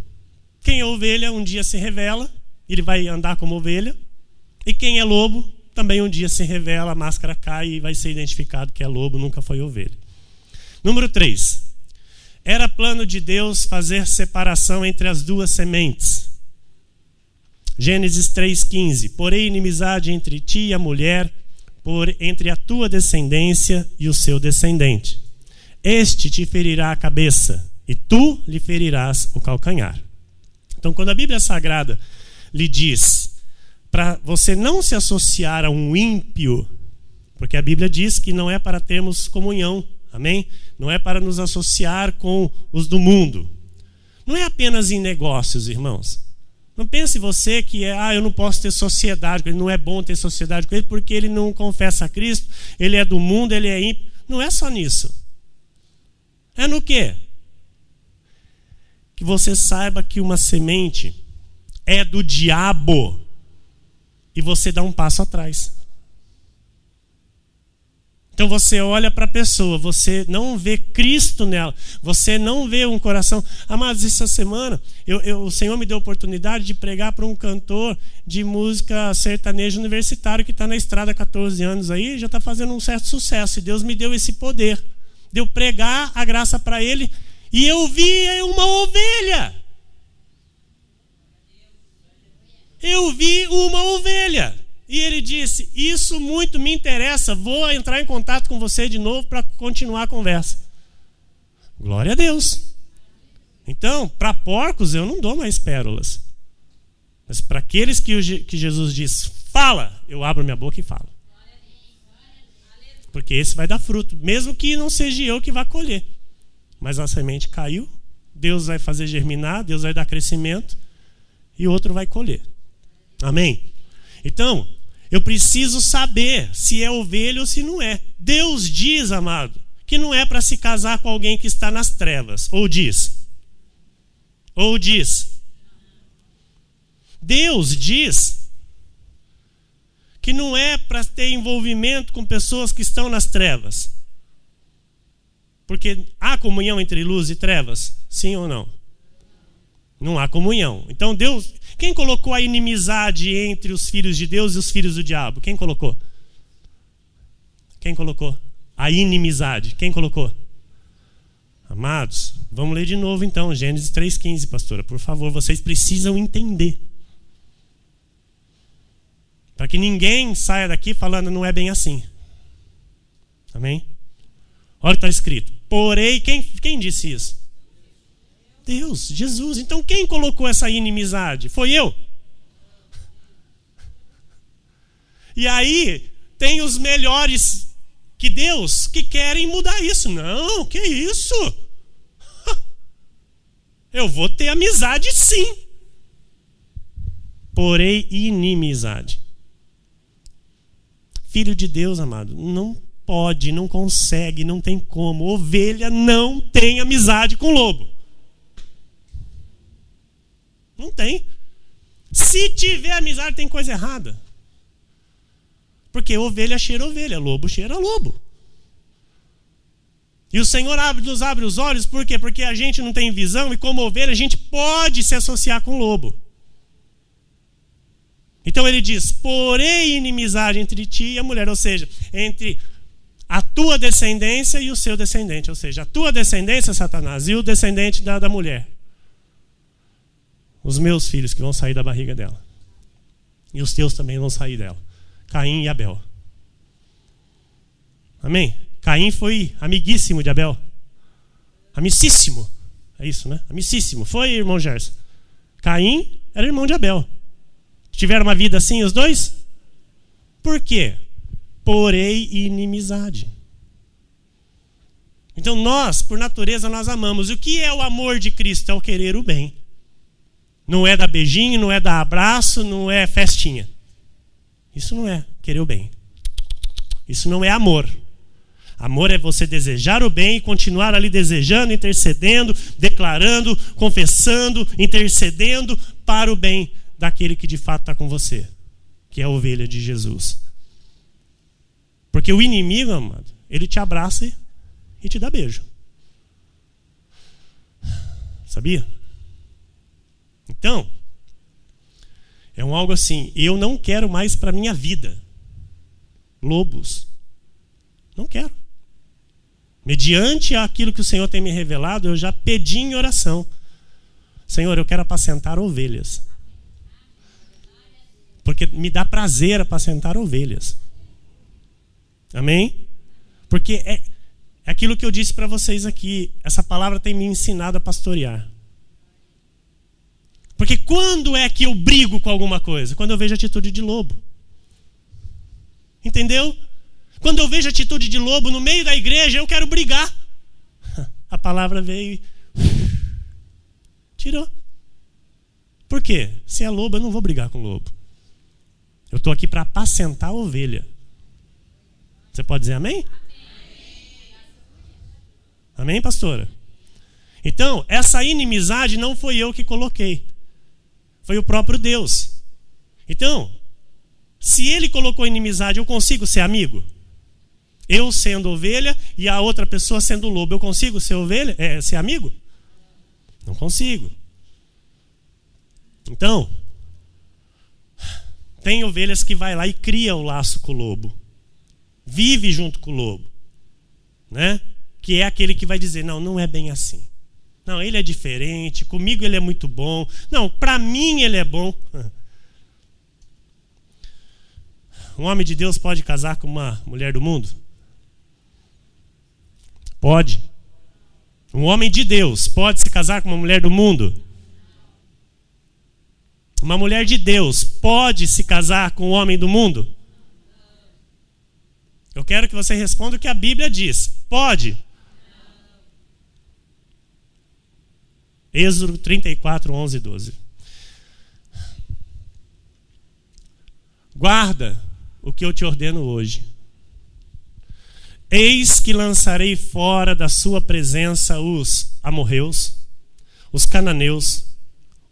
Quem é ovelha um dia se revela, ele vai andar como ovelha. E quem é lobo também um dia se revela, a máscara cai e vai ser identificado que é lobo, nunca foi ovelha. Número 3. Era plano de Deus fazer separação entre as duas sementes. Gênesis 3,15. Porém, inimizade entre ti e a mulher, entre a tua descendência e o seu descendente. Este te ferirá a cabeça, e tu lhe ferirás o calcanhar. Então, quando a Bíblia Sagrada lhe diz para você não se associar a um ímpio, porque a Bíblia diz que não é para termos comunhão, amém? Não é para nos associar com os do mundo. Não é apenas em negócios, irmãos. Não pense você que eu não posso ter sociedade com ele, não é bom ter sociedade com ele porque ele não confessa a Cristo, ele é do mundo, ele é ímpio. Não é só nisso. É no quê? Que você saiba que uma semente é do diabo e você dá um passo atrás. Então você olha para a pessoa, você não vê Cristo nela, você não vê um coração. Amados, essa semana o Senhor me deu a oportunidade de pregar para um cantor de música sertaneja universitário que está na estrada há 14 anos aí, já está fazendo um certo sucesso. E Deus me deu esse poder de eu pregar a graça para ele. E eu vi uma ovelha. Eu vi uma ovelha. E ele disse, isso muito me interessa, vou entrar em contato com você de novo para continuar a conversa. Glória a Deus. Então, para porcos eu não dou mais pérolas. Mas para aqueles que Jesus diz, fala, eu abro minha boca e falo. Porque esse vai dar fruto, mesmo que não seja eu que vá colher. Mas a semente caiu, Deus vai fazer germinar, Deus vai dar crescimento e outro vai colher. Amém? Então, eu preciso saber se é ovelha ou se não é. Deus diz, amado, que não é para se casar com alguém que está nas trevas. Ou diz. Deus diz que não é para ter envolvimento com pessoas que estão nas trevas. Porque há comunhão entre luz e trevas? Sim ou não? Não há comunhão. Então Deus... Quem colocou a inimizade entre os filhos de Deus e os filhos do diabo? Quem colocou? Quem colocou? A inimizade. Quem colocou? Amados, vamos ler de novo então, Gênesis 3,15, pastora. Por favor, vocês precisam entender. Para que ninguém saia daqui falando não é bem assim. Amém? Olha o que está escrito. Porém, quem disse isso? Deus, Jesus. Então quem colocou essa inimizade? Foi eu. E aí tem os melhores que Deus que querem mudar isso. Não, que isso? Eu vou ter amizade sim. Porém, inimizade. Filho de Deus, amado, não pode, não consegue, não tem como. Ovelha não tem amizade com lobo. Não tem. Se tiver amizade, tem coisa errada. Porque ovelha cheira ovelha, lobo cheira lobo. E o Senhor nos abre os olhos, por quê? Porque a gente não tem visão e como ovelha a gente pode se associar com lobo. Então ele diz, porém inimizade entre ti e a mulher, ou seja, entre a tua descendência e o seu descendente, ou seja, a tua descendência, Satanás, e o descendente da mulher. Os meus filhos que vão sair da barriga dela. E os teus também vão sair dela. Caim e Abel. Amém? Caim foi amiguíssimo de Abel. Amicíssimo. É isso, né? Amicíssimo. Foi, irmão Gerson. Caim era irmão de Abel. Tiveram uma vida assim os dois? Por quê? Porém inimizade. Então nós, por natureza, nós amamos. E o que é o amor de Cristo? É o querer o bem. Não é dar beijinho, não é dar abraço, não é festinha. Isso não é querer o bem. Isso não é amor. Amor é você desejar o bem e continuar ali desejando, intercedendo, declarando, confessando, intercedendo para o bem daquele que de fato está com você, que é a ovelha de Jesus. Porque o inimigo, amado, ele te abraça e te dá beijo. Sabia? Então, é algo assim, eu não quero mais para minha vida lobos. Não quero. Mediante aquilo que o Senhor tem me revelado, eu já pedi em oração. Senhor, eu quero apacentar ovelhas. Porque me dá prazer apacentar ovelhas. Amém? Porque É aquilo que eu disse para vocês aqui. Essa palavra tem me ensinado a pastorear. Porque quando é que eu brigo com alguma coisa? Quando eu vejo atitude de lobo. Entendeu? Quando eu vejo atitude de lobo no meio da igreja, eu quero brigar. A palavra veio e tirou. Por quê? Se é lobo, eu não vou brigar com lobo. Eu estou aqui para apacentar a ovelha. Você pode dizer amém? Amém, pastora? Então, essa inimizade não foi eu que coloquei. Foi o próprio Deus. Então, se ele colocou inimizade, eu consigo ser amigo? Eu sendo ovelha e a outra pessoa sendo lobo, eu consigo ser ovelha? Ser amigo? Não consigo. Então, tem ovelhas que vai lá e cria o laço com o lobo. Vive junto com o lobo. Né? Que é aquele que vai dizer, não é bem assim. Não, ele é diferente, comigo ele é muito bom. Não, para mim ele é bom. Um homem de Deus pode casar com uma mulher do mundo? Pode. Um homem de Deus pode se casar com uma mulher do mundo? Uma mulher de Deus pode se casar com um homem do mundo? Eu quero que você responda o que a Bíblia diz. Pode? Êxodo 34, 11 e 12. Guarda o que eu te ordeno hoje. Eis que lançarei fora da sua presença os amorreus, os cananeus,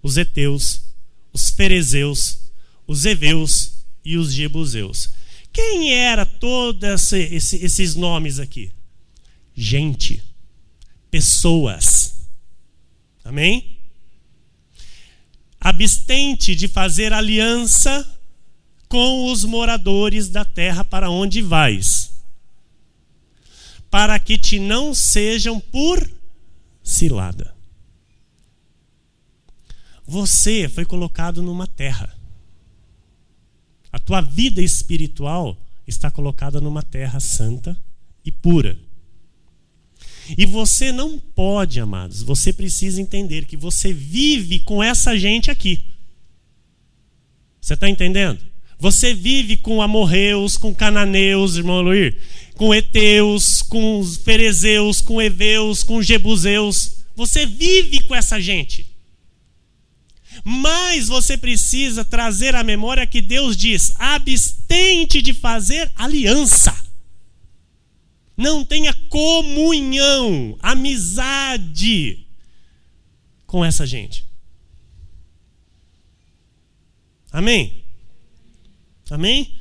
os heteus, os ferezeus, os heveus e os jebuseus. Quem era todos esses nomes aqui? Gente, pessoas. Amém? Abstente de fazer aliança com os moradores da terra para onde vais, para que te não sejam por cilada. Você foi colocado numa terra. A tua vida espiritual está colocada numa terra santa e pura. E você não pode, amados, você precisa entender que você vive com essa gente aqui. Você está entendendo? Você vive com amorreus, com cananeus, irmão Luir, com heteus, com ferezeus, com heveus, com jebuseus. Você vive com essa gente. Mas você precisa trazer à memória que Deus diz: abstente de fazer aliança. Não tenha comunhão, amizade com essa gente. Amém? Amém?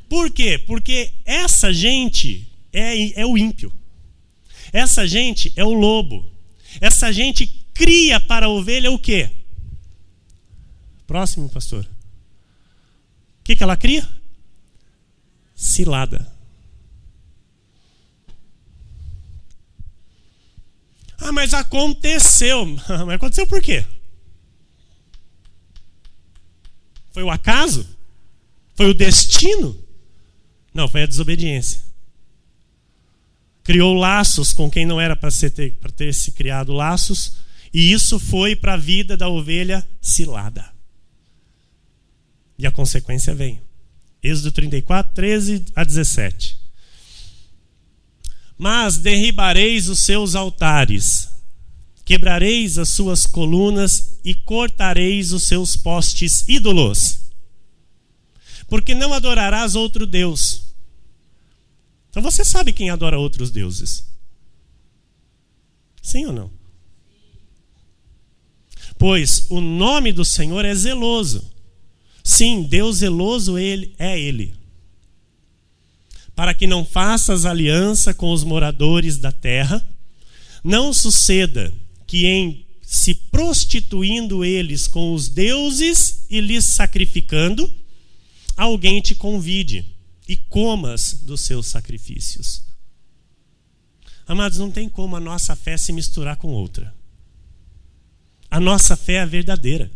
Por quê? Porque essa gente é o ímpio. Essa gente é o lobo. Essa gente cria para a ovelha o quê? Próximo, pastor. O que ela cria? Cilada. Ah, mas aconteceu. Mas aconteceu por quê? Foi o acaso? Foi o destino? Não, foi a desobediência. Criou laços com quem não era para ter se criado laços, e isso foi para a vida da ovelha cilada. E a consequência vem. Êxodo 34, 13 a 17. Mas derribareis os seus altares, quebrareis as suas colunas e cortareis os seus postes ídolos, porque não adorarás outro Deus. Então você sabe quem adora outros deuses? Sim ou não? Pois o nome do Senhor é zeloso. Sim, Deus zeloso é Ele. Para que não faças aliança com os moradores da terra, não suceda que em se prostituindo eles com os deuses e lhes sacrificando, alguém te convide e comas dos seus sacrifícios. Amados, não tem como a nossa fé se misturar com outra. A nossa fé é verdadeira.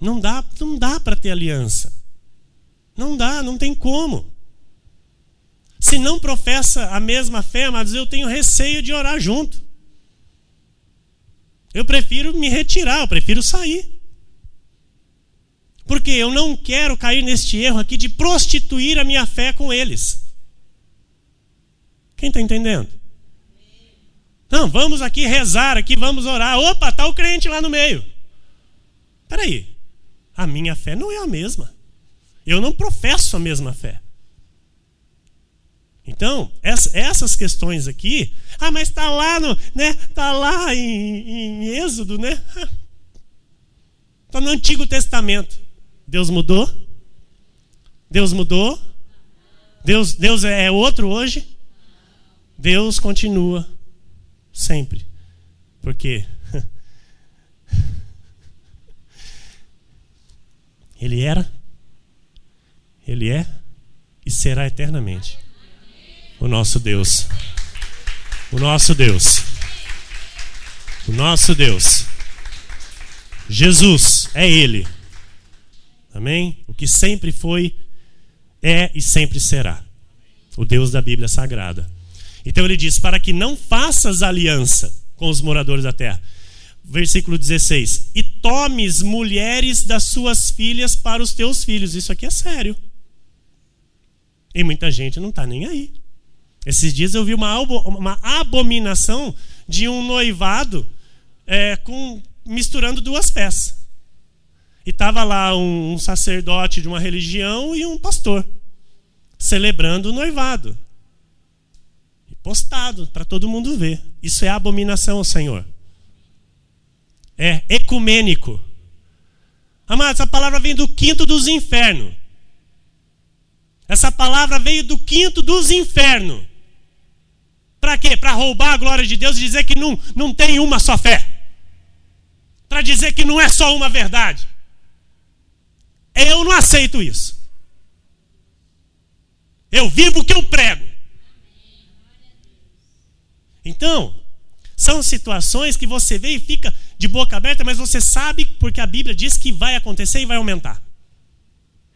Não dá para ter aliança. Não dá, não tem como. Se não professa a mesma fé, amados, eu tenho receio de orar junto. Eu prefiro me retirar, eu prefiro sair. Porque eu não quero cair neste erro aqui de prostituir a minha fé com eles. Quem está entendendo? Não, vamos aqui rezar, aqui vamos orar. Opa, está o crente lá no meio. Espera aí, a minha fé não é a mesma. Eu não professo a mesma fé. Então, essas questões aqui... mas está lá, tá lá em Êxodo, né? Está no Antigo Testamento. Deus mudou? Deus mudou? Deus é outro hoje? Deus continua sempre. Por quê? Ele era, Ele é e será eternamente. O nosso Deus. O nosso Deus. O nosso Deus. Jesus é Ele. Amém? O que sempre foi, é e sempre será. O Deus da Bíblia Sagrada. Então ele diz, para que não faças aliança com os moradores da terra. Versículo 16. E tomes mulheres das suas filhas para os teus filhos. Isso aqui é sério. E muita gente não está nem aí. Esses dias eu vi uma abominação de um noivado misturando duas festas. E estava lá um sacerdote de uma religião e um pastor celebrando o noivado. E postado para todo mundo ver. Isso é abominação ao Senhor. É ecumênico. Amados, essa palavra vem do quinto dos infernos. Essa palavra veio do quinto dos infernos. Para quê? Para roubar a glória de Deus e dizer que não tem uma só fé. Para dizer que não é só uma verdade. Eu não aceito isso. Eu vivo o que eu prego. Então, são situações que você vê e fica de boca aberta, mas você sabe porque a Bíblia diz que vai acontecer e vai aumentar.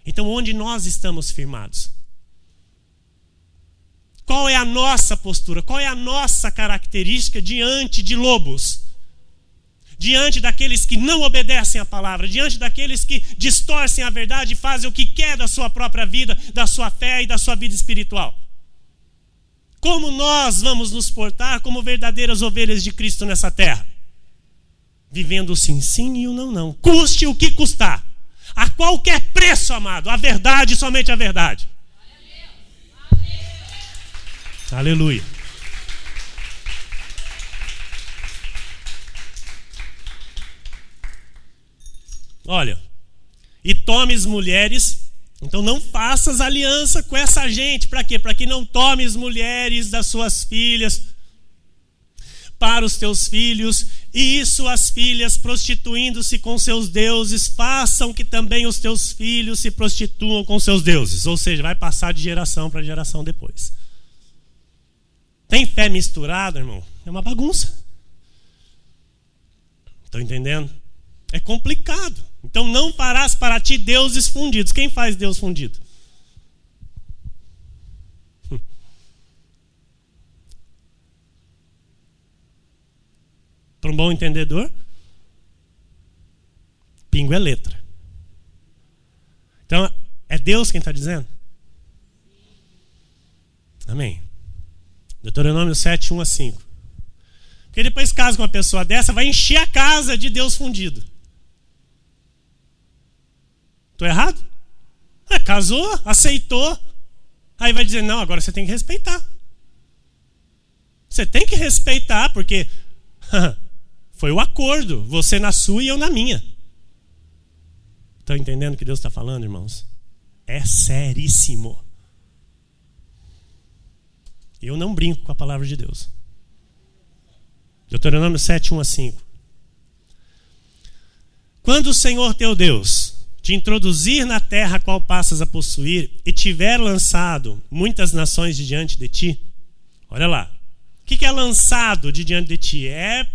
Então, onde nós estamos firmados? Qual é a nossa postura? Qual é a nossa característica diante de lobos? Diante daqueles que não obedecem à palavra, diante daqueles que distorcem a verdade e fazem o que quer da sua própria vida, da sua fé e da sua vida espiritual. Como nós vamos nos portar como verdadeiras ovelhas de Cristo nessa terra? Vivendo o sim, sim e o não, não. Custe o que custar. A qualquer preço, amado. A verdade, somente a verdade. Aleluia. Olha, e tomes mulheres, então não faças aliança com essa gente. Para quê? Para que não tomes mulheres das suas filhas para os teus filhos, e suas filhas, prostituindo-se com seus deuses, façam que também os teus filhos se prostituam com seus deuses. Ou seja, vai passar de geração para geração depois. Tem fé misturada, irmão? É uma bagunça. Estão entendendo? É complicado. Então não farás para ti deuses fundidos. Quem faz Deus fundido? Para um bom entendedor, pingo é letra. Então, é Deus quem está dizendo? Amém. Deuteronômio 7, 1 a 5. Porque depois casa com uma pessoa dessa, vai encher a casa de Deus fundido. Estou errado? Casou, aceitou. Aí vai dizer, não, agora você tem que respeitar. Você tem que respeitar, porque foi o acordo. Você na sua e eu na minha. Estão entendendo o que Deus está falando, irmãos? É seríssimo. Eu não brinco com a palavra de Deus. Deuteronômio 7, 1 a 5. Quando o Senhor teu Deus te introduzir na terra a qual passas a possuir e tiver lançado muitas nações de diante de ti, olha lá. O que é lançado de diante de ti? É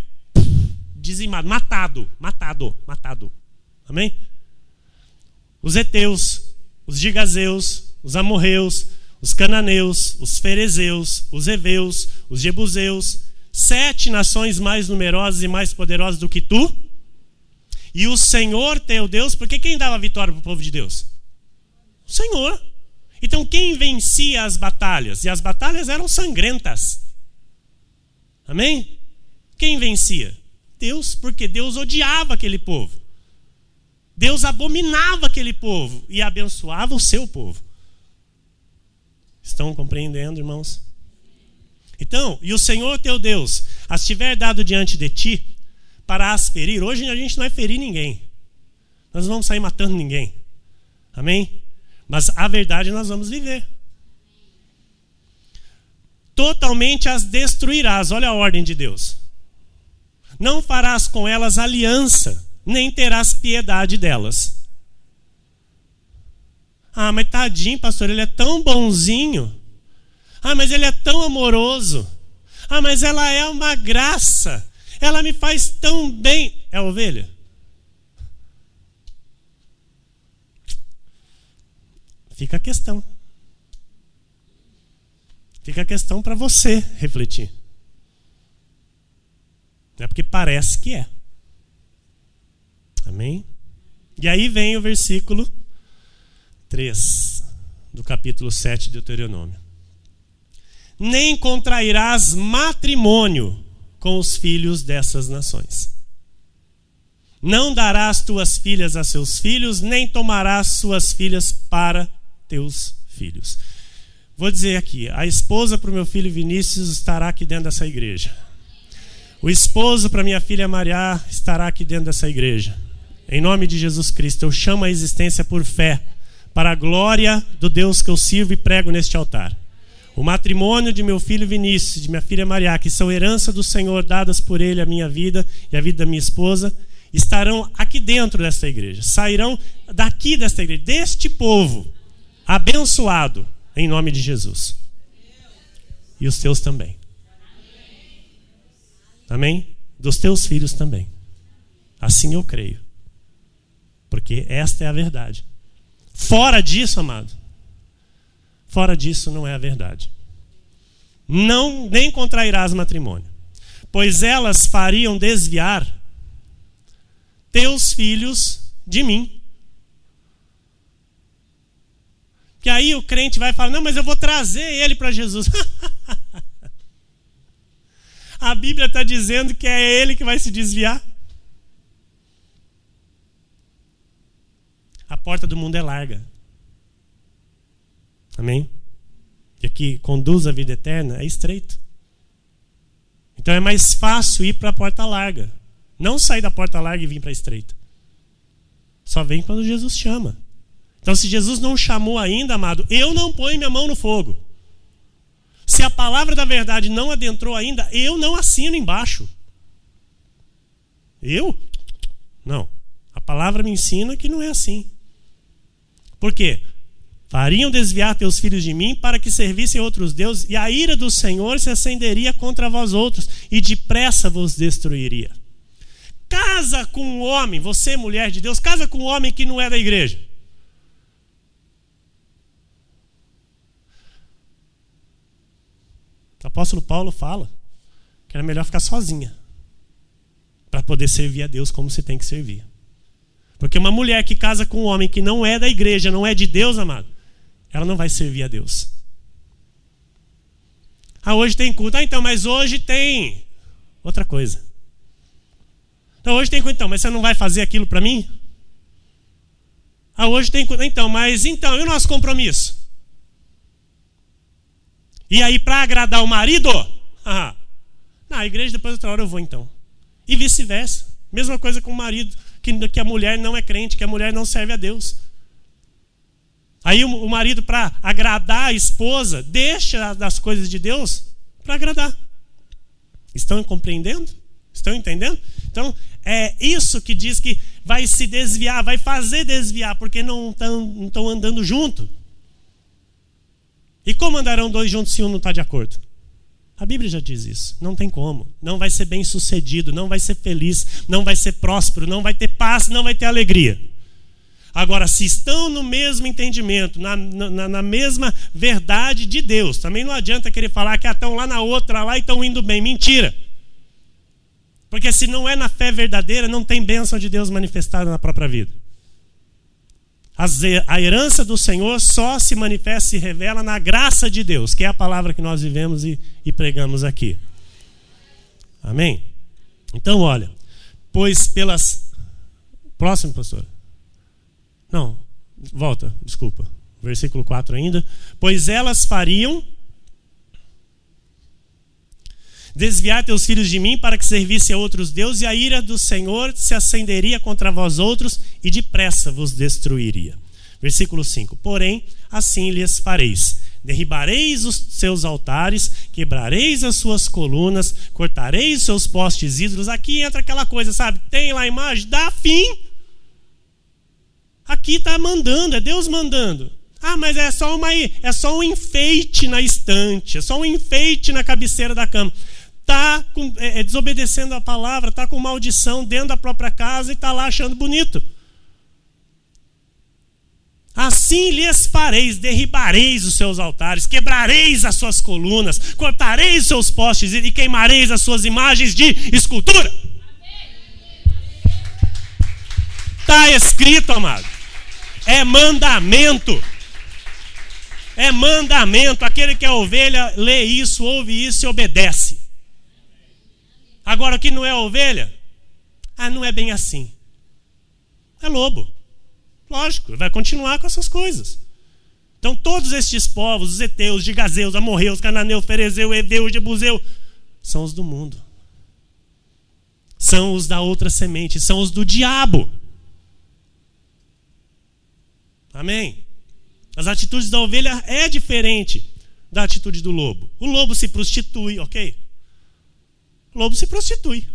dizimado, matado. Amém? Os heteus, os gigazeus, os amorreus, os cananeus, os ferezeus, os heveus, os jebuseus, 7 nações mais numerosas e mais poderosas do que tu. E o Senhor teu Deus, porque quem dava vitória para o povo de Deus? O Senhor. Então quem vencia as batalhas? E as batalhas eram sangrentas. Amém? Quem vencia? Deus, porque Deus odiava aquele povo. Deus abominava aquele povo e abençoava o seu povo. Estão compreendendo, irmãos? Então, e o Senhor teu Deus as tiver dado diante de ti para as ferir. Hoje a gente não vai ferir ninguém. Nós não vamos sair matando ninguém. Amém? Mas a verdade nós vamos viver. Totalmente as destruirás. Olha a ordem de Deus. Não farás com elas aliança, nem terás piedade delas. Ah, mas tadinho, pastor, ele é tão bonzinho. Ah, mas ele é tão amoroso. Ah, mas ela é uma graça. Ela me faz tão bem. É a ovelha? Fica a questão. Fica a questão para você refletir. Não é porque parece que é. Amém? E aí vem o versículo 3 do capítulo 7 de Deuteronômio. Nem contrairás matrimônio com os filhos dessas nações. Não darás tuas filhas a seus filhos, nem tomarás suas filhas para teus filhos. Vou dizer aqui, a esposa para o meu filho Vinícius estará aqui dentro dessa igreja. O esposo para minha filha Maria estará aqui dentro dessa igreja. Em nome de Jesus Cristo, eu chamo a existência por fé, para a glória do Deus que eu sirvo e prego neste altar. O matrimônio de meu filho Vinícius, de minha filha Maria, que são herança do Senhor, dadas por Ele a minha vida e a vida da minha esposa, estarão aqui dentro desta igreja. Sairão daqui desta igreja, deste povo, abençoado, em nome de Jesus. E os teus também. Amém? Dos teus filhos também. Assim eu creio. Porque esta é a verdade. Fora disso, amado, fora disso não é a verdade. Não, nem contrairás matrimônio, pois elas fariam desviar teus filhos de mim. Que aí o crente vai falar, não, mas eu vou trazer ele para Jesus. A Bíblia está dizendo que é ele que vai se desviar. A porta do mundo é larga. Amém? E a que conduz à vida eterna é estreito. Então é mais fácil ir para a porta larga. Não sair da porta larga e vir para a estreita. Só vem quando Jesus chama. Então se Jesus não chamou ainda, amado, eu não ponho minha mão no fogo. Se a palavra da verdade não adentrou ainda, eu não assino embaixo. Eu? Não. A palavra me ensina que não é assim. Por quê? Fariam desviar teus filhos de mim para que servissem outros deuses, e a ira do Senhor se acenderia contra vós outros, e depressa vos destruiria. Casa com um homem, você mulher de Deus, casa com um homem que não é da igreja. O apóstolo Paulo fala que era melhor ficar sozinha para poder servir a Deus como se tem que servir. Porque uma mulher que casa com um homem que não é da igreja, não é de Deus, amado, ela não vai servir a Deus. Ah, hoje tem culto. Ah, então, mas hoje tem outra coisa. Então, hoje tem culto. Então, mas você não vai fazer aquilo para mim? Ah, hoje tem culto. Então, mas então, e o nosso compromisso? E aí, para agradar o marido? Ah, na igreja depois outra hora eu vou então. E vice-versa. Mesma coisa com o marido, que a mulher não é crente, que a mulher não serve a Deus. Aí o marido, para agradar a esposa, deixa das coisas de Deus para agradar. Estão compreendendo? Estão entendendo? Então, é isso que diz que vai se desviar, vai fazer desviar, porque não estão andando junto. E como andarão dois juntos se um não está de acordo? A Bíblia já diz isso. Não tem como. Não vai ser bem sucedido, não vai ser feliz, não vai ser próspero, não vai ter paz, não vai ter alegria. Agora, se estão no mesmo entendimento, na mesma verdade de Deus, também não adianta querer falar que estão lá na outra lá e estão indo bem. Mentira. Porque se não é na fé verdadeira, não tem bênção de Deus manifestada na própria vida. A herança do Senhor só se manifesta e revela na graça de Deus, que é a palavra que nós vivemos e pregamos aqui. Amém? Então, olha, pois pelas... Próximo, pastor. Não, volta, desculpa. Versículo 4 ainda. Pois elas fariam desviar teus filhos de mim para que servisse a outros deuses, e a ira do Senhor se acenderia contra vós outros, e depressa vos destruiria. Versículo 5. Porém, assim lhes fareis. Derribareis os seus altares, quebrareis as suas colunas, cortareis os seus postes ídolos. Aqui entra aquela coisa, sabe? Tem lá a imagem, dá fim. Aqui está mandando, é Deus mandando. Ah, mas é só um enfeite na estante, é só um enfeite na cabeceira da cama. Está desobedecendo a palavra, está com maldição dentro da própria casa e está lá achando bonito. Assim lhes fareis, derribareis os seus altares, quebrareis as suas colunas, cortareis os seus postes e queimareis as suas imagens de escultura. Está escrito, amado. É mandamento. É mandamento. Aquele que é ovelha lê isso, ouve isso e obedece. Agora, o que não é ovelha? Não é bem assim. É lobo. Lógico, vai continuar com essas coisas. Então, todos estes povos, os heteus, gigazeus, amorreus, cananeus, ferezeu, heveu, jebuseu, são os do mundo. São os da outra semente, são os do diabo. Amém? As atitudes da ovelha é diferente da atitude do lobo. O lobo se prostitui, ok? O lobo se prostitui.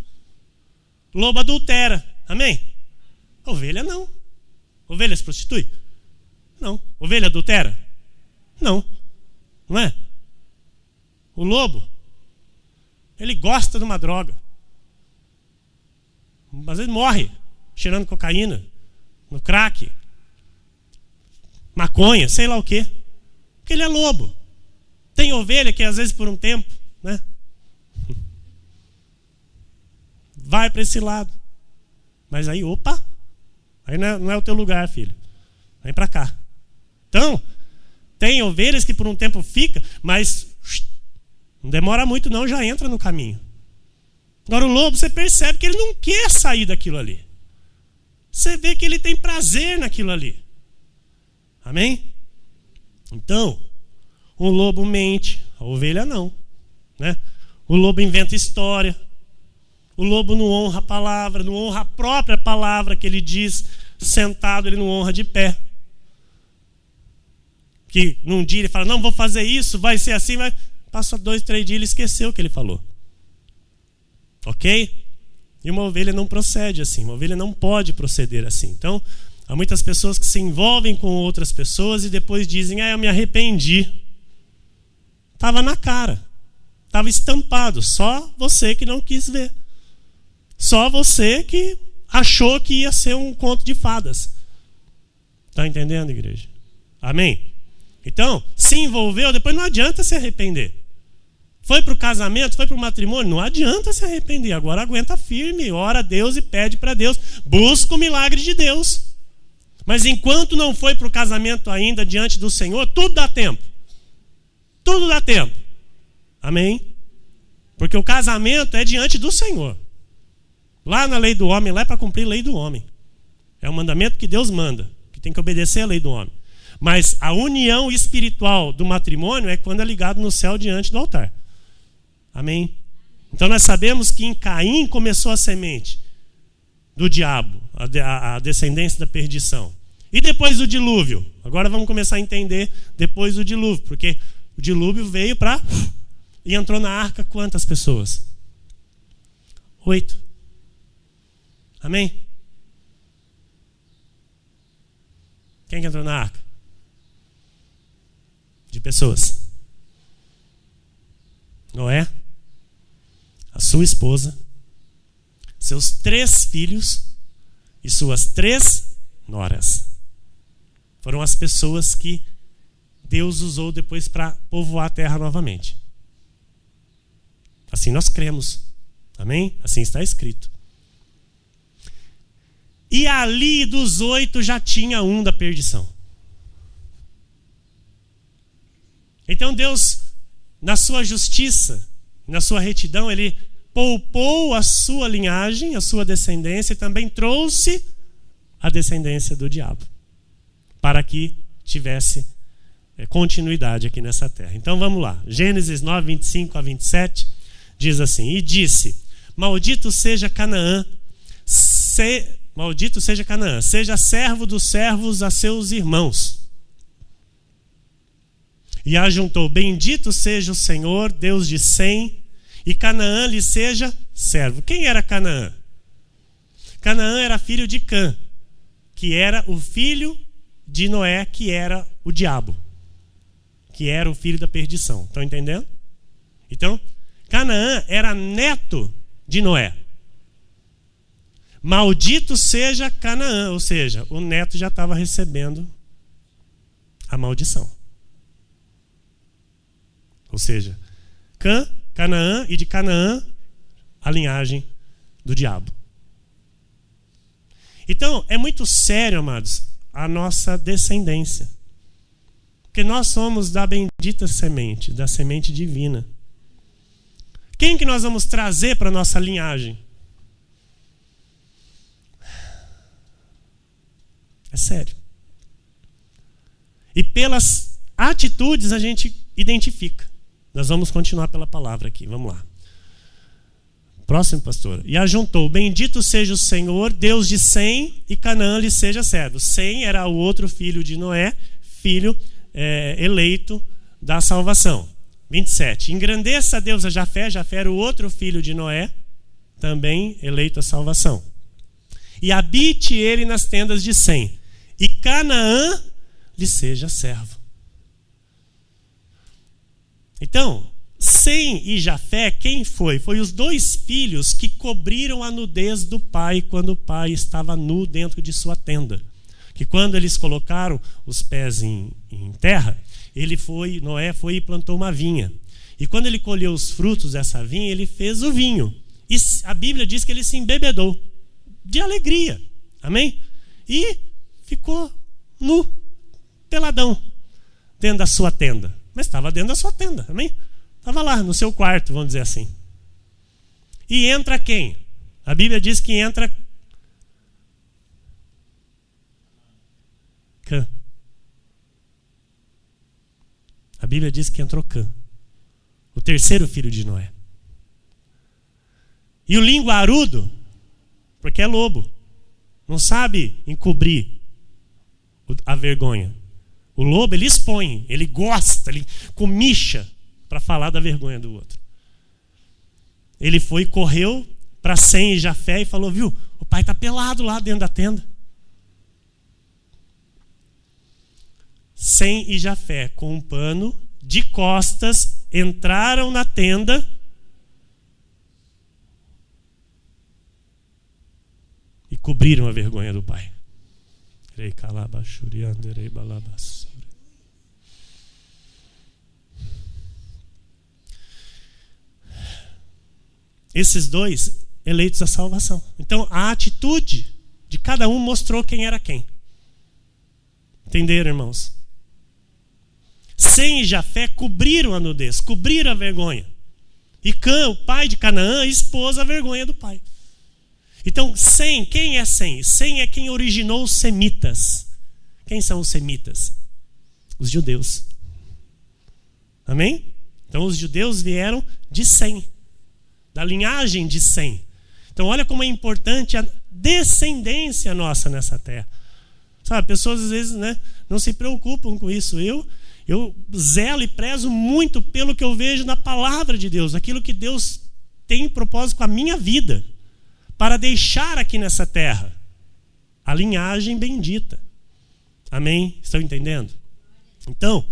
O lobo adultera, amém? A ovelha não. Ovelha se prostitui? Não. Ovelha adultera? Não. Não é? O lobo, ele gosta de uma droga. Às vezes morre cheirando cocaína, no crack, maconha, sei lá o quê. Porque ele é lobo. Tem ovelha que às vezes por um tempo, né, vai para esse lado. Mas aí, opa, aí não é o teu lugar, filho. Vem para cá. Então, tem ovelhas que por um tempo fica, mas não demora muito não, já entra no caminho. Agora o lobo, você percebe que ele não quer sair daquilo ali. Você vê que ele tem prazer naquilo ali. Amém? Então, o lobo mente, a ovelha não, né? O lobo inventa história. O lobo não honra a palavra, não honra a própria palavra que ele diz. Sentado, ele não honra de pé. Que num dia ele fala, não, vou fazer isso, vai ser assim, vai... Passa 2, 3 dias, ele esqueceu o que ele falou. Ok? E uma ovelha não procede assim, uma ovelha não pode proceder assim. Então, há muitas pessoas que se envolvem com outras pessoas e depois dizem, eu me arrependi. Estava na cara, estava estampado, só você que não quis ver. Só você que achou que ia ser um conto de fadas. Está entendendo, igreja? Amém? Então, se envolveu, depois não adianta se arrepender. Foi para o casamento, foi para o matrimônio, não adianta se arrepender. Agora aguenta firme, ora a Deus e pede para Deus. Busca o milagre de Deus. Mas enquanto não foi para o casamento ainda diante do Senhor, tudo dá tempo. Tudo dá tempo. Amém? Porque o casamento é diante do Senhor. Lá na lei do homem, lá é para cumprir a lei do homem. É um mandamento que Deus manda, que tem que obedecer a lei do homem. Mas a união espiritual do matrimônio é quando é ligado no céu diante do altar. Amém? Então nós sabemos que em Caim começou a semente do diabo, a descendência da perdição. E depois do dilúvio? Agora vamos começar a entender depois do dilúvio, porque o dilúvio veio para... E entrou na arca quantas pessoas? 8. Amém? Quem que entrou na arca? De pessoas. Noé, a sua esposa, seus 3 filhos e suas 3 noras. Foram as pessoas que Deus usou depois para povoar a terra novamente. Assim nós cremos. Amém? Assim está escrito. E ali dos 8 já tinha um da perdição. Então Deus, na sua justiça, na sua retidão, Ele poupou a sua linhagem, a sua descendência, e também trouxe a descendência do diabo, para que tivesse continuidade aqui nessa terra. Então vamos lá. Gênesis 9, 25 a 27 diz assim: E disse: Maldito seja Canaã, seja servo dos servos a seus irmãos. E ajuntou: Bendito seja o Senhor, Deus de Sem, e Canaã lhe seja servo. Quem era Canaã? Canaã era filho de Cã, que era o filho de Noé, que era o diabo, que era o filho da perdição. Estão entendendo? Então, Canaã era neto de Noé. Maldito seja Canaã, ou seja, o neto já estava recebendo a maldição. Ou seja, Canaã, e de Canaã a linhagem do diabo. Então, é muito sério, amados, a nossa descendência. Porque nós somos da bendita semente, da semente divina. Quem que nós vamos trazer para a nossa linhagem? É sério. E pelas atitudes a gente identifica. Nós vamos continuar pela palavra aqui. Vamos lá. Próximo, pastor. E ajuntou: Bendito seja o Senhor, Deus de Sem, e Canaã lhe seja servo. Sem era o outro filho de Noé, filho eleito da salvação. 27. Engrandeça a Deus a Jafé. Jafé era o outro filho de Noé, também eleito à salvação. E habite ele nas tendas de Sem, e Canaã lhe seja servo. Então, Sem e Jafé, quem foi? Foi os 2 filhos que cobriram a nudez do pai quando o pai estava nu dentro de sua tenda. Que quando eles colocaram os pés em terra, Noé foi e plantou uma vinha. E quando ele colheu os frutos dessa vinha, ele fez o vinho. E a Bíblia diz que ele se embebedou de alegria. Amém? E ficou nu, peladão, dentro da sua tenda. Mas estava dentro da sua tenda, amém? Estava lá, no seu quarto, vamos dizer assim. E entra quem? A Bíblia diz que entra Cã. A Bíblia diz que entrou Cã, o terceiro filho de Noé. E o linguarudo, porque é lobo, não sabe encobrir a vergonha. O lobo, ele expõe, ele gosta, ele comicha para falar da vergonha do outro. Ele foi, correu para Sem e Jafé e falou: Viu, o pai está pelado lá dentro da tenda. Sem e Jafé, com um pano, de costas, entraram na tenda e cobriram a vergonha do pai. Esses 2 eleitos à salvação. Então a atitude de cada um mostrou quem era quem. Entenderam, irmãos? Sem e Jafé cobriram a nudez, cobriram a vergonha. E Cã, o pai de Canaã, expôs a vergonha do pai. Então, Sem, quem é Sem? Sem é quem originou os semitas. Quem são os semitas? Os judeus. Amém? Então, os judeus vieram de Sem, da linhagem de Sem. Então, olha como é importante a descendência nossa nessa terra. Sabe, pessoas às vezes, não se preocupam com isso. Eu zelo e prezo muito pelo que eu vejo na palavra de Deus, aquilo que Deus tem em propósito com a minha vida, para deixar aqui nessa terra a linhagem bendita. Amém? Estão entendendo? Então,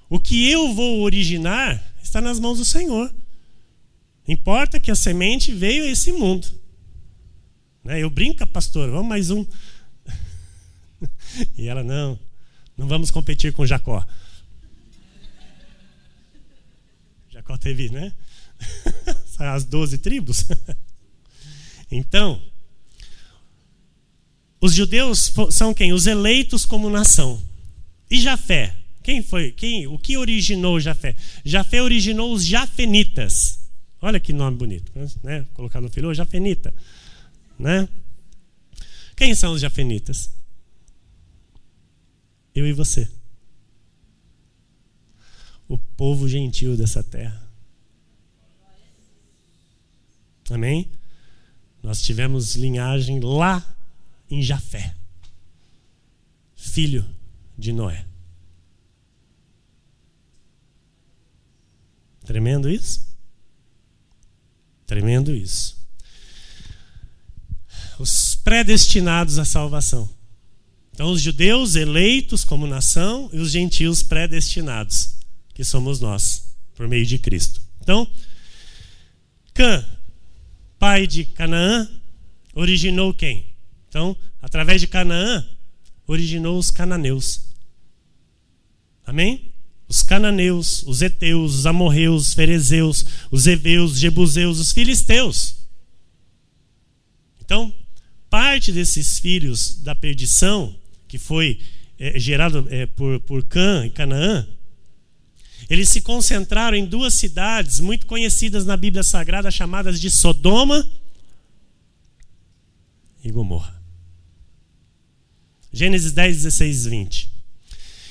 o que eu vou originar está nas mãos do Senhor. Importa que a semente veio a esse mundo. Eu brinco, pastor, vamos mais um. E ela, não, Não vamos competir com Jacó. Jacó teve, né? As 12 tribos. Então, os judeus são quem? Os eleitos como nação. E Jafé? O que originou Jafé? Jafé originou os jafenitas. Olha que nome bonito, né? Colocar no filho, jafenita, né? Quem são os jafenitas? Eu e você. O povo gentil dessa terra. Amém? Nós tivemos linhagem lá em Jafé, filho de Noé. Tremendo isso? Tremendo isso. Os predestinados à salvação. Então, os judeus eleitos como nação e os gentios predestinados, que somos nós, por meio de Cristo. Então, Cã, pai de Canaã, originou quem? Então, através de Canaã, originou os cananeus. Amém? Os cananeus, os heteus, os amorreus, os ferezeus, os heveus, os jebuseus, os filisteus. Então, parte desses filhos da perdição, que foi gerado por Cã e Canaã, eles se concentraram em duas cidades muito conhecidas na Bíblia Sagrada, chamadas de Sodoma e Gomorra. Gênesis 10, 16, 20.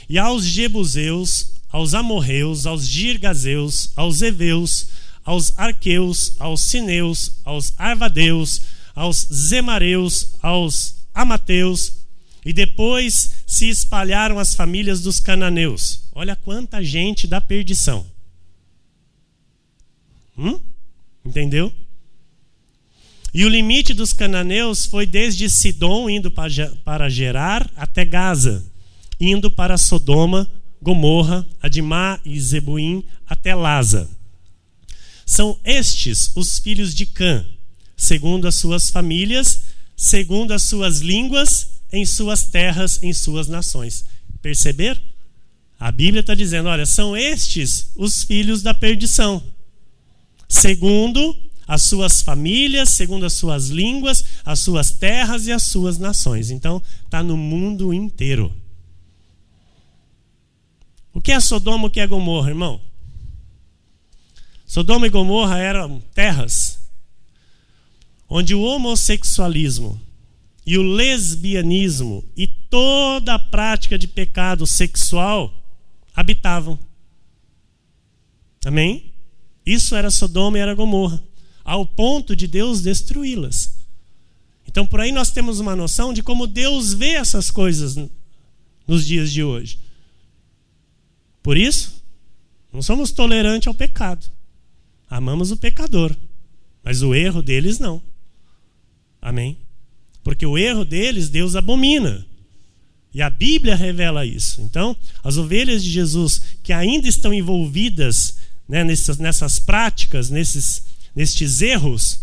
E aos jebuseus, aos amorreus, aos girgazeus, aos heveus, aos arqueus, aos sineus, aos arvadeus, aos zemareus, aos amateus, e depois se espalharam as famílias dos cananeus. Olha quanta gente da perdição. Entendeu? E o limite dos cananeus foi desde Sidom, indo para Gerar, até Gaza, indo para Sodoma, Gomorra, Adimá e Zeboim, até Laza. São estes os filhos de Cã, segundo as suas famílias, segundo as suas línguas, em suas terras, em suas nações. Perceber? A Bíblia está dizendo, olha, são estes os filhos da perdição, segundo as suas famílias, segundo as suas línguas, as suas terras e as suas nações. Então, está no mundo inteiro. O que é Sodoma, o que é Gomorra, irmão? Sodoma e Gomorra eram terras onde o homossexualismo e o lesbianismo e toda a prática de pecado sexual habitavam. Amém? Isso era Sodoma e era Gomorra, ao ponto de Deus destruí-las. Então, por aí nós temos uma noção de como Deus vê essas coisas nos dias de hoje. Por isso, não somos tolerantes ao pecado. Amamos o pecador, mas o erro deles não. Amém? Porque o erro deles Deus abomina. E a Bíblia revela isso. Então, as ovelhas de Jesus que ainda estão envolvidas, né, nessas práticas, nestes erros,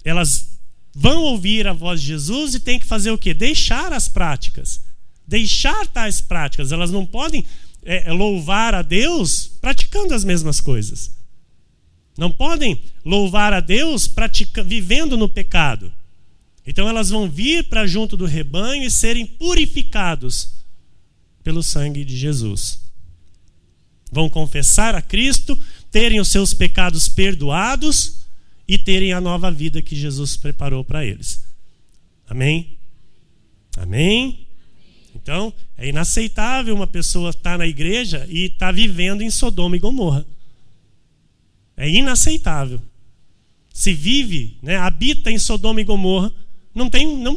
elas vão ouvir a voz de Jesus e têm que fazer o quê? Deixar as práticas. Deixar tais práticas. Elas não podem louvar a Deus praticando as mesmas coisas. Não podem louvar a Deus vivendo no pecado. Então elas vão vir para junto do rebanho e serem purificados pelo sangue de Jesus. Vão confessar a Cristo, terem os seus pecados perdoados e terem a nova vida que Jesus preparou para eles. Amém? Amém? Então, é inaceitável uma pessoa estar na igreja e estar vivendo em Sodoma e Gomorra. É inaceitável. Se vive, né, habita em Sodoma e Gomorra, não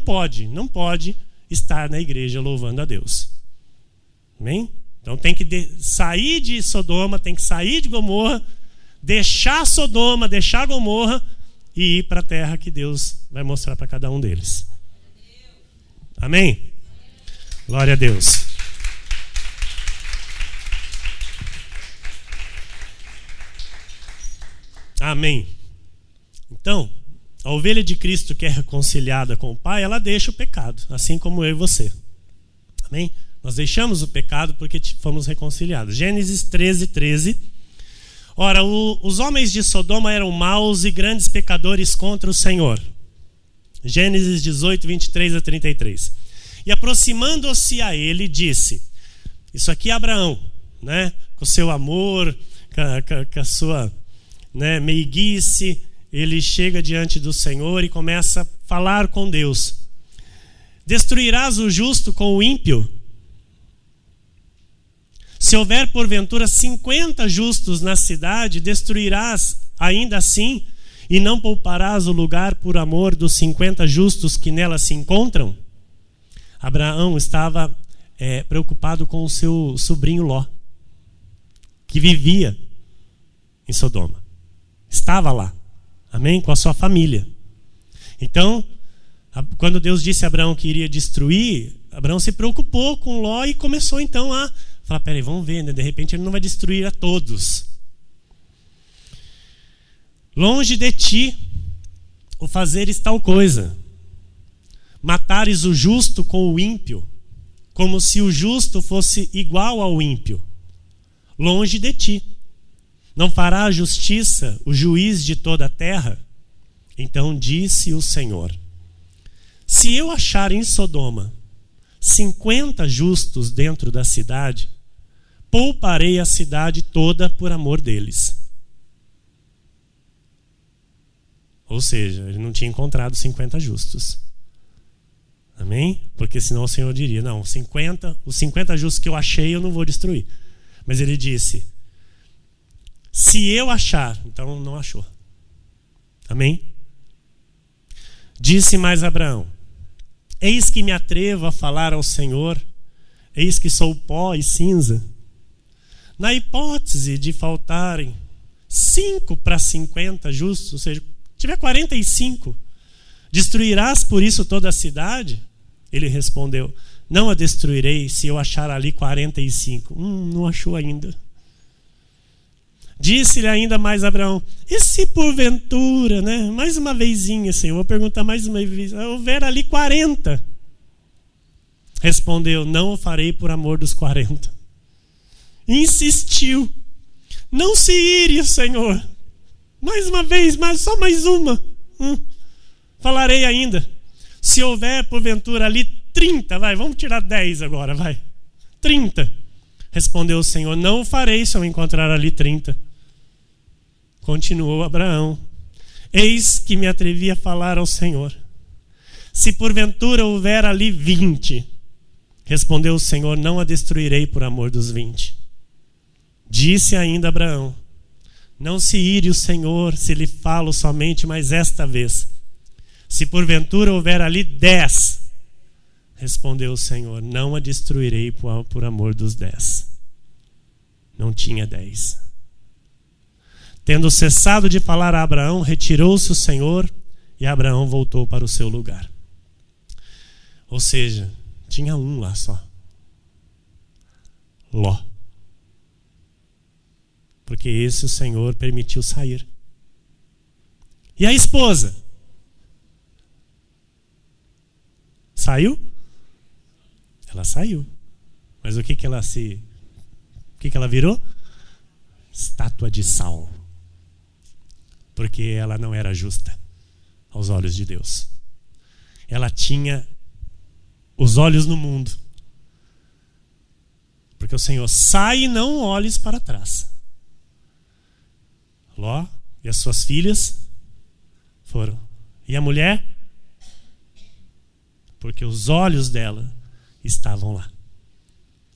pode estar na igreja louvando a Deus. Amém? Então tem que sair de Sodoma, tem que sair de Gomorra, deixar Sodoma, deixar Gomorra e ir para a terra que Deus vai mostrar para cada um deles. Amém? Glória a Deus. Amém. Então, a ovelha de Cristo que é reconciliada com o Pai, ela deixa o pecado, assim como eu e você. Amém? Nós deixamos o pecado porque fomos reconciliados. Gênesis 13:13. Ora, os homens de Sodoma eram maus e grandes pecadores contra o Senhor. Gênesis 18:23-33. E aproximando-se a ele, disse, isso aqui é Abraão, né? Com o seu amor, com a sua, né, meiguice, ele chega diante do Senhor e começa a falar com Deus. Destruirás o justo com o ímpio? Se houver porventura 50 justos na cidade, destruirás ainda assim e não pouparás o lugar por amor dos 50 justos que nela se encontram? Abraão estava preocupado com o seu sobrinho Ló, que vivia em Sodoma. Estava lá, amém? Com a sua família. Então, quando Deus disse a Abraão que iria destruir, Abraão se preocupou com Ló e começou então a falar, peraí, vamos ver, né? De repente ele não vai destruir a todos. Longe de ti o fazeres tal coisa, matares o justo com o ímpio, como se o justo fosse igual ao ímpio. Longe de ti. Não fará justiça o juiz de toda a terra? Então disse o Senhor, se eu achar em Sodoma 50 justos dentro da cidade, pouparei a cidade toda por amor deles. Ou seja, ele não tinha encontrado 50 justos. Amém? Porque senão o Senhor diria, não, os 50 justos que eu achei eu não vou destruir. Mas ele disse, se eu achar, então não achou. Amém? Disse mais Abraão, eis que me atrevo a falar ao Senhor, eis que sou pó e cinza. Na hipótese de faltarem 5 para 50 justos, ou seja, tiver 45, destruirás por isso toda a cidade? Ele respondeu, não a destruirei se eu achar ali 45. Não achou ainda. Disse-lhe ainda mais Abraão, e se porventura, né, mais uma vezinha, Senhor, vou perguntar mais uma vez, houver ali 40? Respondeu, não o farei por amor dos 40. Insistiu, não se ire, Senhor. Mais uma vez, só mais uma. Falarei ainda. Se houver porventura ali 30, vamos tirar 10 agora, 30. Respondeu o Senhor, não o farei se eu encontrar ali 30. Continuou Abraão, eis que me atrevi a falar ao Senhor. Se porventura houver ali 20, respondeu o Senhor, não a destruirei por amor dos 20. Disse ainda Abraão, não se ire o Senhor se lhe falo somente mais esta vez. Se porventura houver ali 10, respondeu o Senhor, não a destruirei por amor dos 10. Não tinha 10. Tendo cessado de falar a Abraão, retirou-se o Senhor e Abraão voltou para o seu lugar. Ou seja, tinha um lá só. Ló. Porque esse o Senhor permitiu sair. E a esposa? Saiu? Ela saiu. Mas o que ela virou? Estátua de sal. Porque ela não era justa aos olhos de Deus. Ela tinha os olhos no mundo. Porque o Senhor, sai e não olhes para trás. Ló e as suas filhas foram. E a mulher? Porque os olhos dela estavam lá.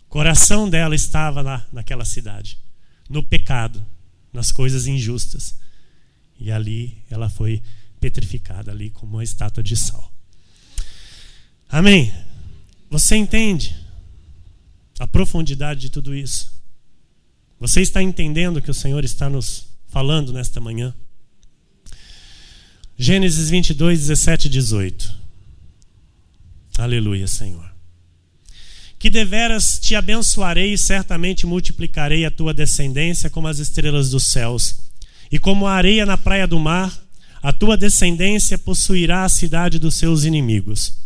O coração dela estava lá naquela cidade. No pecado, nas coisas injustas. E ali ela foi petrificada ali como uma estátua de sal. Amém? Você entende a profundidade de tudo isso? Você está entendendo o que o Senhor está nos falando nesta manhã? Gênesis 22, 17 e 18. Aleluia, Senhor. Que deveras te abençoarei e certamente multiplicarei a tua descendência como as estrelas dos céus. E como a areia na praia do mar, a tua descendência possuirá a cidade dos seus inimigos.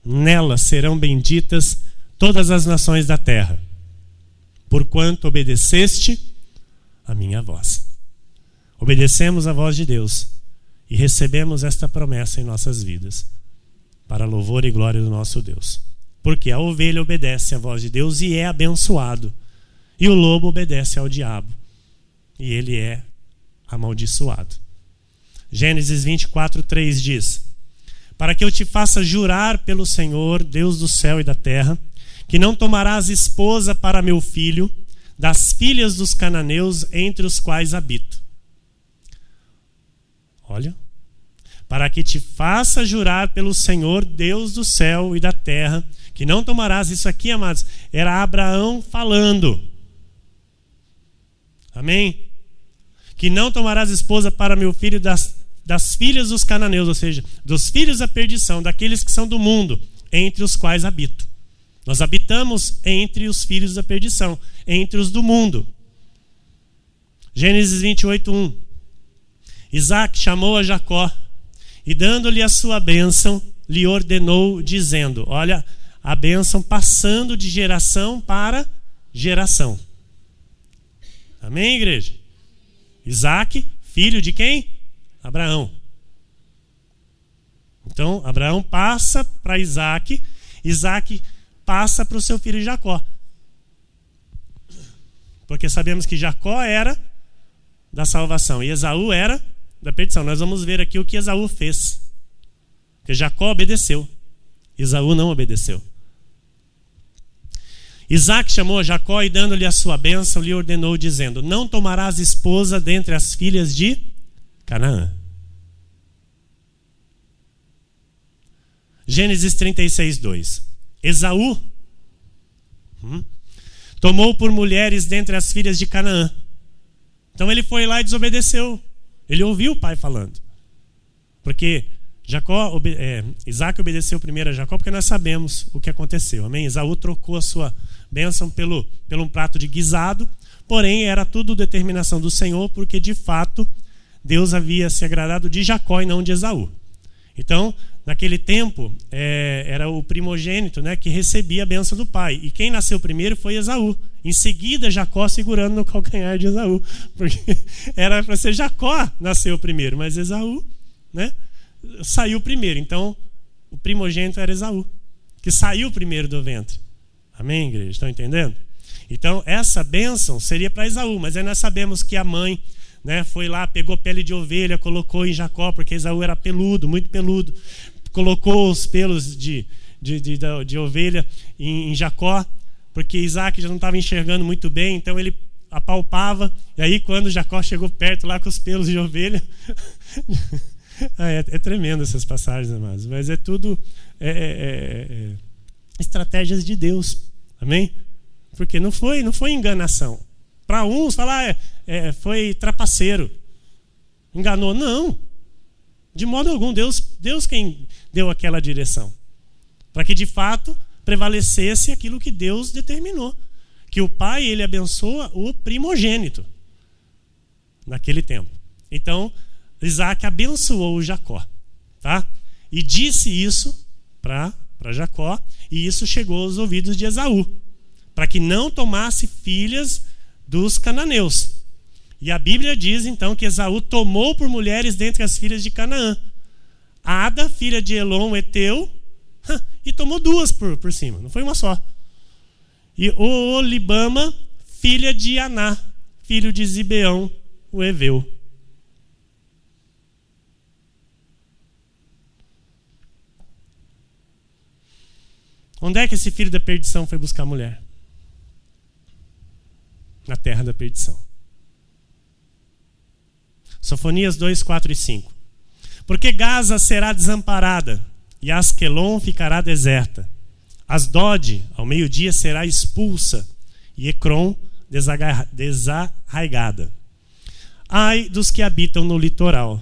Nela serão benditas todas as nações da terra, porquanto obedeceste a minha voz. Obedecemos a voz de Deus e recebemos esta promessa em nossas vidas, para louvor e glória do nosso Deus. Porque a ovelha obedece à voz de Deus e é abençoado, e o lobo obedece ao diabo, e ele é amaldiçoado. Gênesis 24:3 diz: para que eu te faça jurar pelo Senhor, Deus do céu e da terra, que não tomarás esposa para meu filho das filhas dos cananeus entre os quais habito. Olha, para que te faça jurar pelo Senhor, Deus do céu e da terra, que não tomarás. Isso aqui, amados, era Abraão falando. Amém? Que não tomarás esposa para meu filho das filhas dos cananeus, ou seja, dos filhos da perdição, daqueles que são do mundo, entre os quais habito. Nós habitamos entre os filhos da perdição, entre os do mundo. Gênesis 28:1. Isaac chamou a Jacó e, dando-lhe a sua bênção, lhe ordenou, dizendo: olha, a bênção passando de geração para geração. Amém, igreja? Isaac, filho de quem? Abraão. Então, Abraão passa para Isaac, Isaac passa para o seu filho Jacó. Porque sabemos que Jacó era da salvação e Esaú era da perdição. Nós vamos ver aqui o que Esaú fez. Porque Jacó obedeceu, Esaú não obedeceu. Isaac chamou a Jacó e, dando-lhe a sua bênção, lhe ordenou, dizendo: não tomarás esposa dentre as filhas de Canaã. Gênesis 36:2. Esaú tomou por mulheres dentre as filhas de Canaã. Então ele foi lá e desobedeceu. Ele ouviu o pai falando. Porque Isaac obedeceu primeiro a Jacó, porque nós sabemos o que aconteceu. Amém? Esaú trocou a sua bênção pelo um prato de guisado, porém era tudo determinação do Senhor, porque de fato Deus havia se agradado de Jacó e não de Esaú. Então, naquele tempo, era o primogênito, né, que recebia a bênção do pai. E quem nasceu primeiro foi Esaú. Em seguida, Jacó segurando no calcanhar de Esaú. Porque era para ser Jacó nasceu primeiro, mas Esaú, né, saiu primeiro. Então, o primogênito era Esaú, que saiu primeiro do ventre. Amém, igreja? Estão entendendo? Então, essa bênção seria para Esaú. Mas aí nós sabemos que a mãe, né, foi lá, pegou pele de ovelha, colocou em Jacó, porque Esaú era peludo, muito peludo. Colocou os pelos de ovelha em Jacó, porque Isaac já não estava enxergando muito bem, então ele apalpava. E aí, quando Jacó chegou perto lá com os pelos de ovelha... é tremendo essas passagens, amados, mas é tudo estratégias de Deus. Amém? Porque não foi enganação. Para uns falar foi trapaceiro, enganou. Não, de modo algum. Deus quem deu aquela direção, para que de fato prevalecesse aquilo que Deus determinou, que o pai ele abençoa o primogênito naquele tempo. Então Isaac abençoou o Jacó, tá? E disse isso para Jacó, e isso chegou aos ouvidos de Esaú, para que não tomasse filhas dos cananeus. E a Bíblia diz então que Esaú tomou por mulheres dentre as filhas de Canaã Ada, filha de Elon, Eteu, e tomou duas por cima, não foi uma só. E Oholibama, filha de Aná, filho de Zibeão, o Eveu. Onde é que esse filho da perdição foi buscar mulher? Na terra da perdição. Sofonias 2, 4 e 5. Porque Gaza será desamparada e Asquelon ficará deserta. Asdod, ao meio-dia, será expulsa e Ecrom desarraigada. Ai dos que habitam no litoral,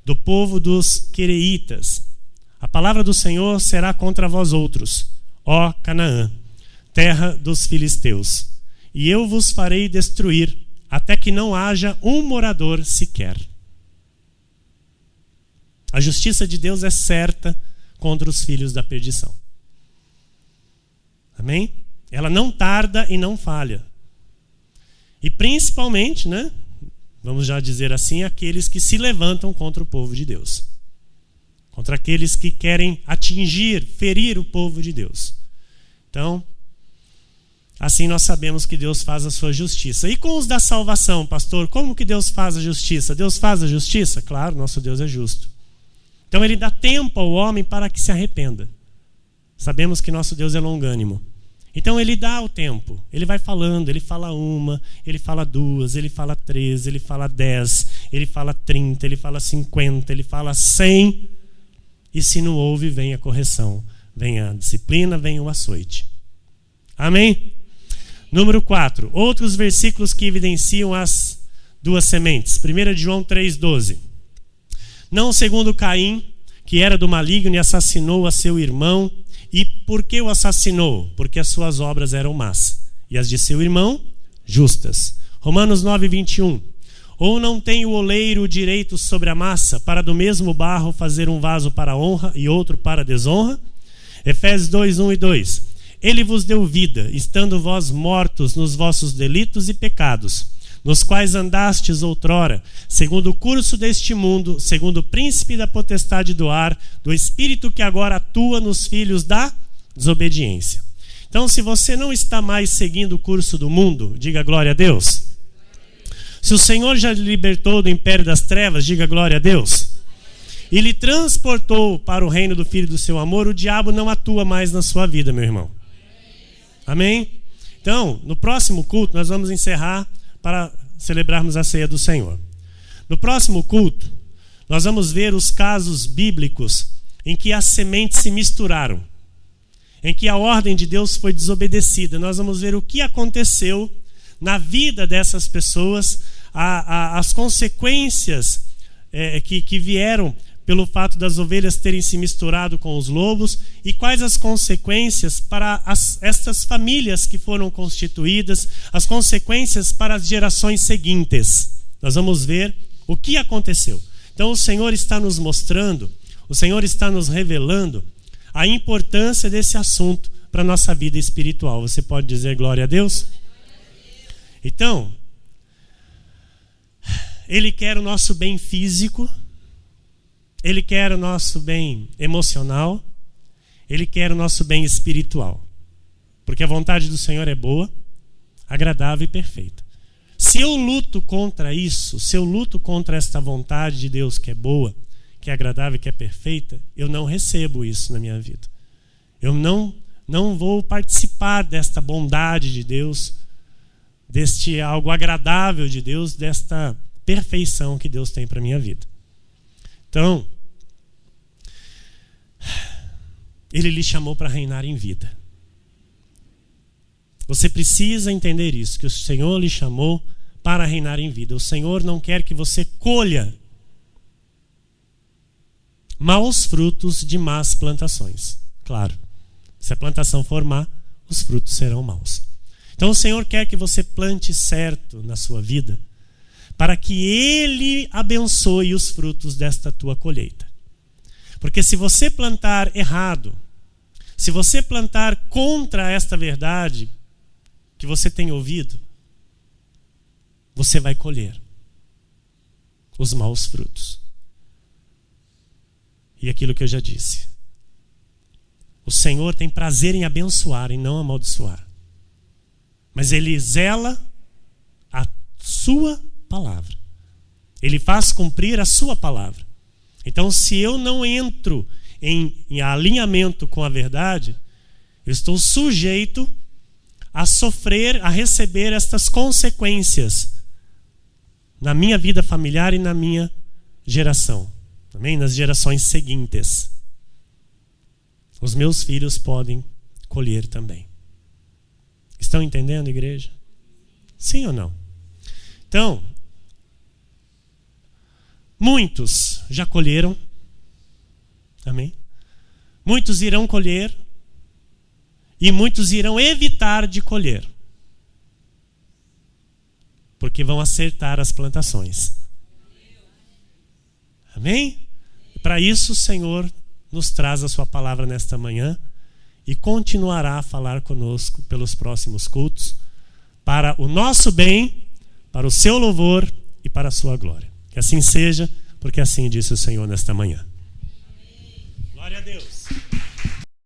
do povo dos quereitas. A palavra do Senhor será contra vós outros, ó Canaã, terra dos filisteus. E eu vos farei destruir, até que não haja um morador sequer. A justiça de Deus é certa contra os filhos da perdição. Amém? Ela não tarda e não falha. E principalmente, né, vamos já dizer assim, aqueles que se levantam contra o povo de Deus. Contra aqueles que querem atingir, ferir o povo de Deus. Então, assim nós sabemos que Deus faz a sua justiça. E com os da salvação, pastor, como que Deus faz a justiça? Deus faz a justiça? Claro, nosso Deus é justo. Então ele dá tempo ao homem para que se arrependa. Sabemos que nosso Deus é longânimo. Então ele dá o tempo. Ele vai falando, ele fala 1, ele fala 2, ele fala 3, ele fala 10, ele fala 30, ele fala 50, ele fala 100. E se não houve, vem a correção. Vem a disciplina, vem o açoite. Amém? Número 4. Outros versículos que evidenciam as duas sementes. 1 João 3,12. Não segundo Caim, que era do maligno e assassinou a seu irmão. E por que o assassinou? Porque as suas obras eram más, e as de seu irmão, justas. Romanos 9,21. Ou não tem o oleiro o direito sobre a massa, para do mesmo barro fazer um vaso para a honra e outro para a desonra? Efésios 2:1 e 2. Ele vos deu vida, estando vós mortos nos vossos delitos e pecados, nos quais andastes outrora, segundo o curso deste mundo, segundo o príncipe da potestade do ar, do espírito que agora atua nos filhos da desobediência. Então, se você não está mais seguindo o curso do mundo, diga glória a Deus. Se o Senhor já lhe libertou do império das trevas, diga glória a Deus. E lhe transportou para o reino do Filho do seu amor, o diabo não atua mais na sua vida, meu irmão. Amém? Então, no próximo culto, nós vamos encerrar para celebrarmos a ceia do Senhor. No próximo culto, nós vamos ver os casos bíblicos em que as sementes se misturaram, em que a ordem de Deus foi desobedecida. Nós vamos ver o que aconteceu na vida dessas pessoas, as consequências que vieram pelo fato das ovelhas terem se misturado com os lobos, e quais as consequências para estas famílias que foram constituídas, as consequências para as gerações seguintes. Nós vamos ver o que aconteceu. Então o Senhor está nos mostrando, o Senhor está nos revelando a importância desse assunto para a nossa vida espiritual. Você pode dizer glória a Deus? Então, Ele quer o nosso bem físico, Ele quer o nosso bem emocional, Ele quer o nosso bem espiritual. Porque a vontade do Senhor é boa, agradável e perfeita. Se eu luto contra isso, se eu luto contra esta vontade de Deus que é boa, que é agradável e que é perfeita, eu não recebo isso na minha vida. Eu não vou participar desta bondade de Deus, deste algo agradável de Deus, desta perfeição que Deus tem para a minha vida. Então, Ele lhe chamou para reinar em vida. Você precisa entender isso, que o Senhor lhe chamou para reinar em vida. O Senhor não quer que você colha maus frutos de más plantações. Claro, se a plantação for má, os frutos serão maus. Então o Senhor quer que você plante certo na sua vida, para que Ele abençoe os frutos desta tua colheita. Porque se você plantar errado, se você plantar contra esta verdade que você tem ouvido, você vai colher os maus frutos. E aquilo que eu já disse, o Senhor tem prazer em abençoar e não amaldiçoar. Mas Ele zela a sua palavra. Ele faz cumprir a sua palavra. Então, se eu não entro em alinhamento com a verdade, eu estou sujeito a sofrer, a receber estas consequências na minha vida familiar e na minha geração. Também nas gerações seguintes. Os meus filhos podem colher também. Estão entendendo, igreja? Sim ou não? Então, muitos já colheram. Amém? Muitos irão colher. E muitos irão evitar de colher. Porque vão acertar as plantações. Amém? E para isso o Senhor nos traz a sua palavra nesta manhã. e continuará a falar conosco pelos próximos cultos, para o nosso bem, para o seu louvor e para a sua glória. Que assim seja, porque assim disse o Senhor nesta manhã.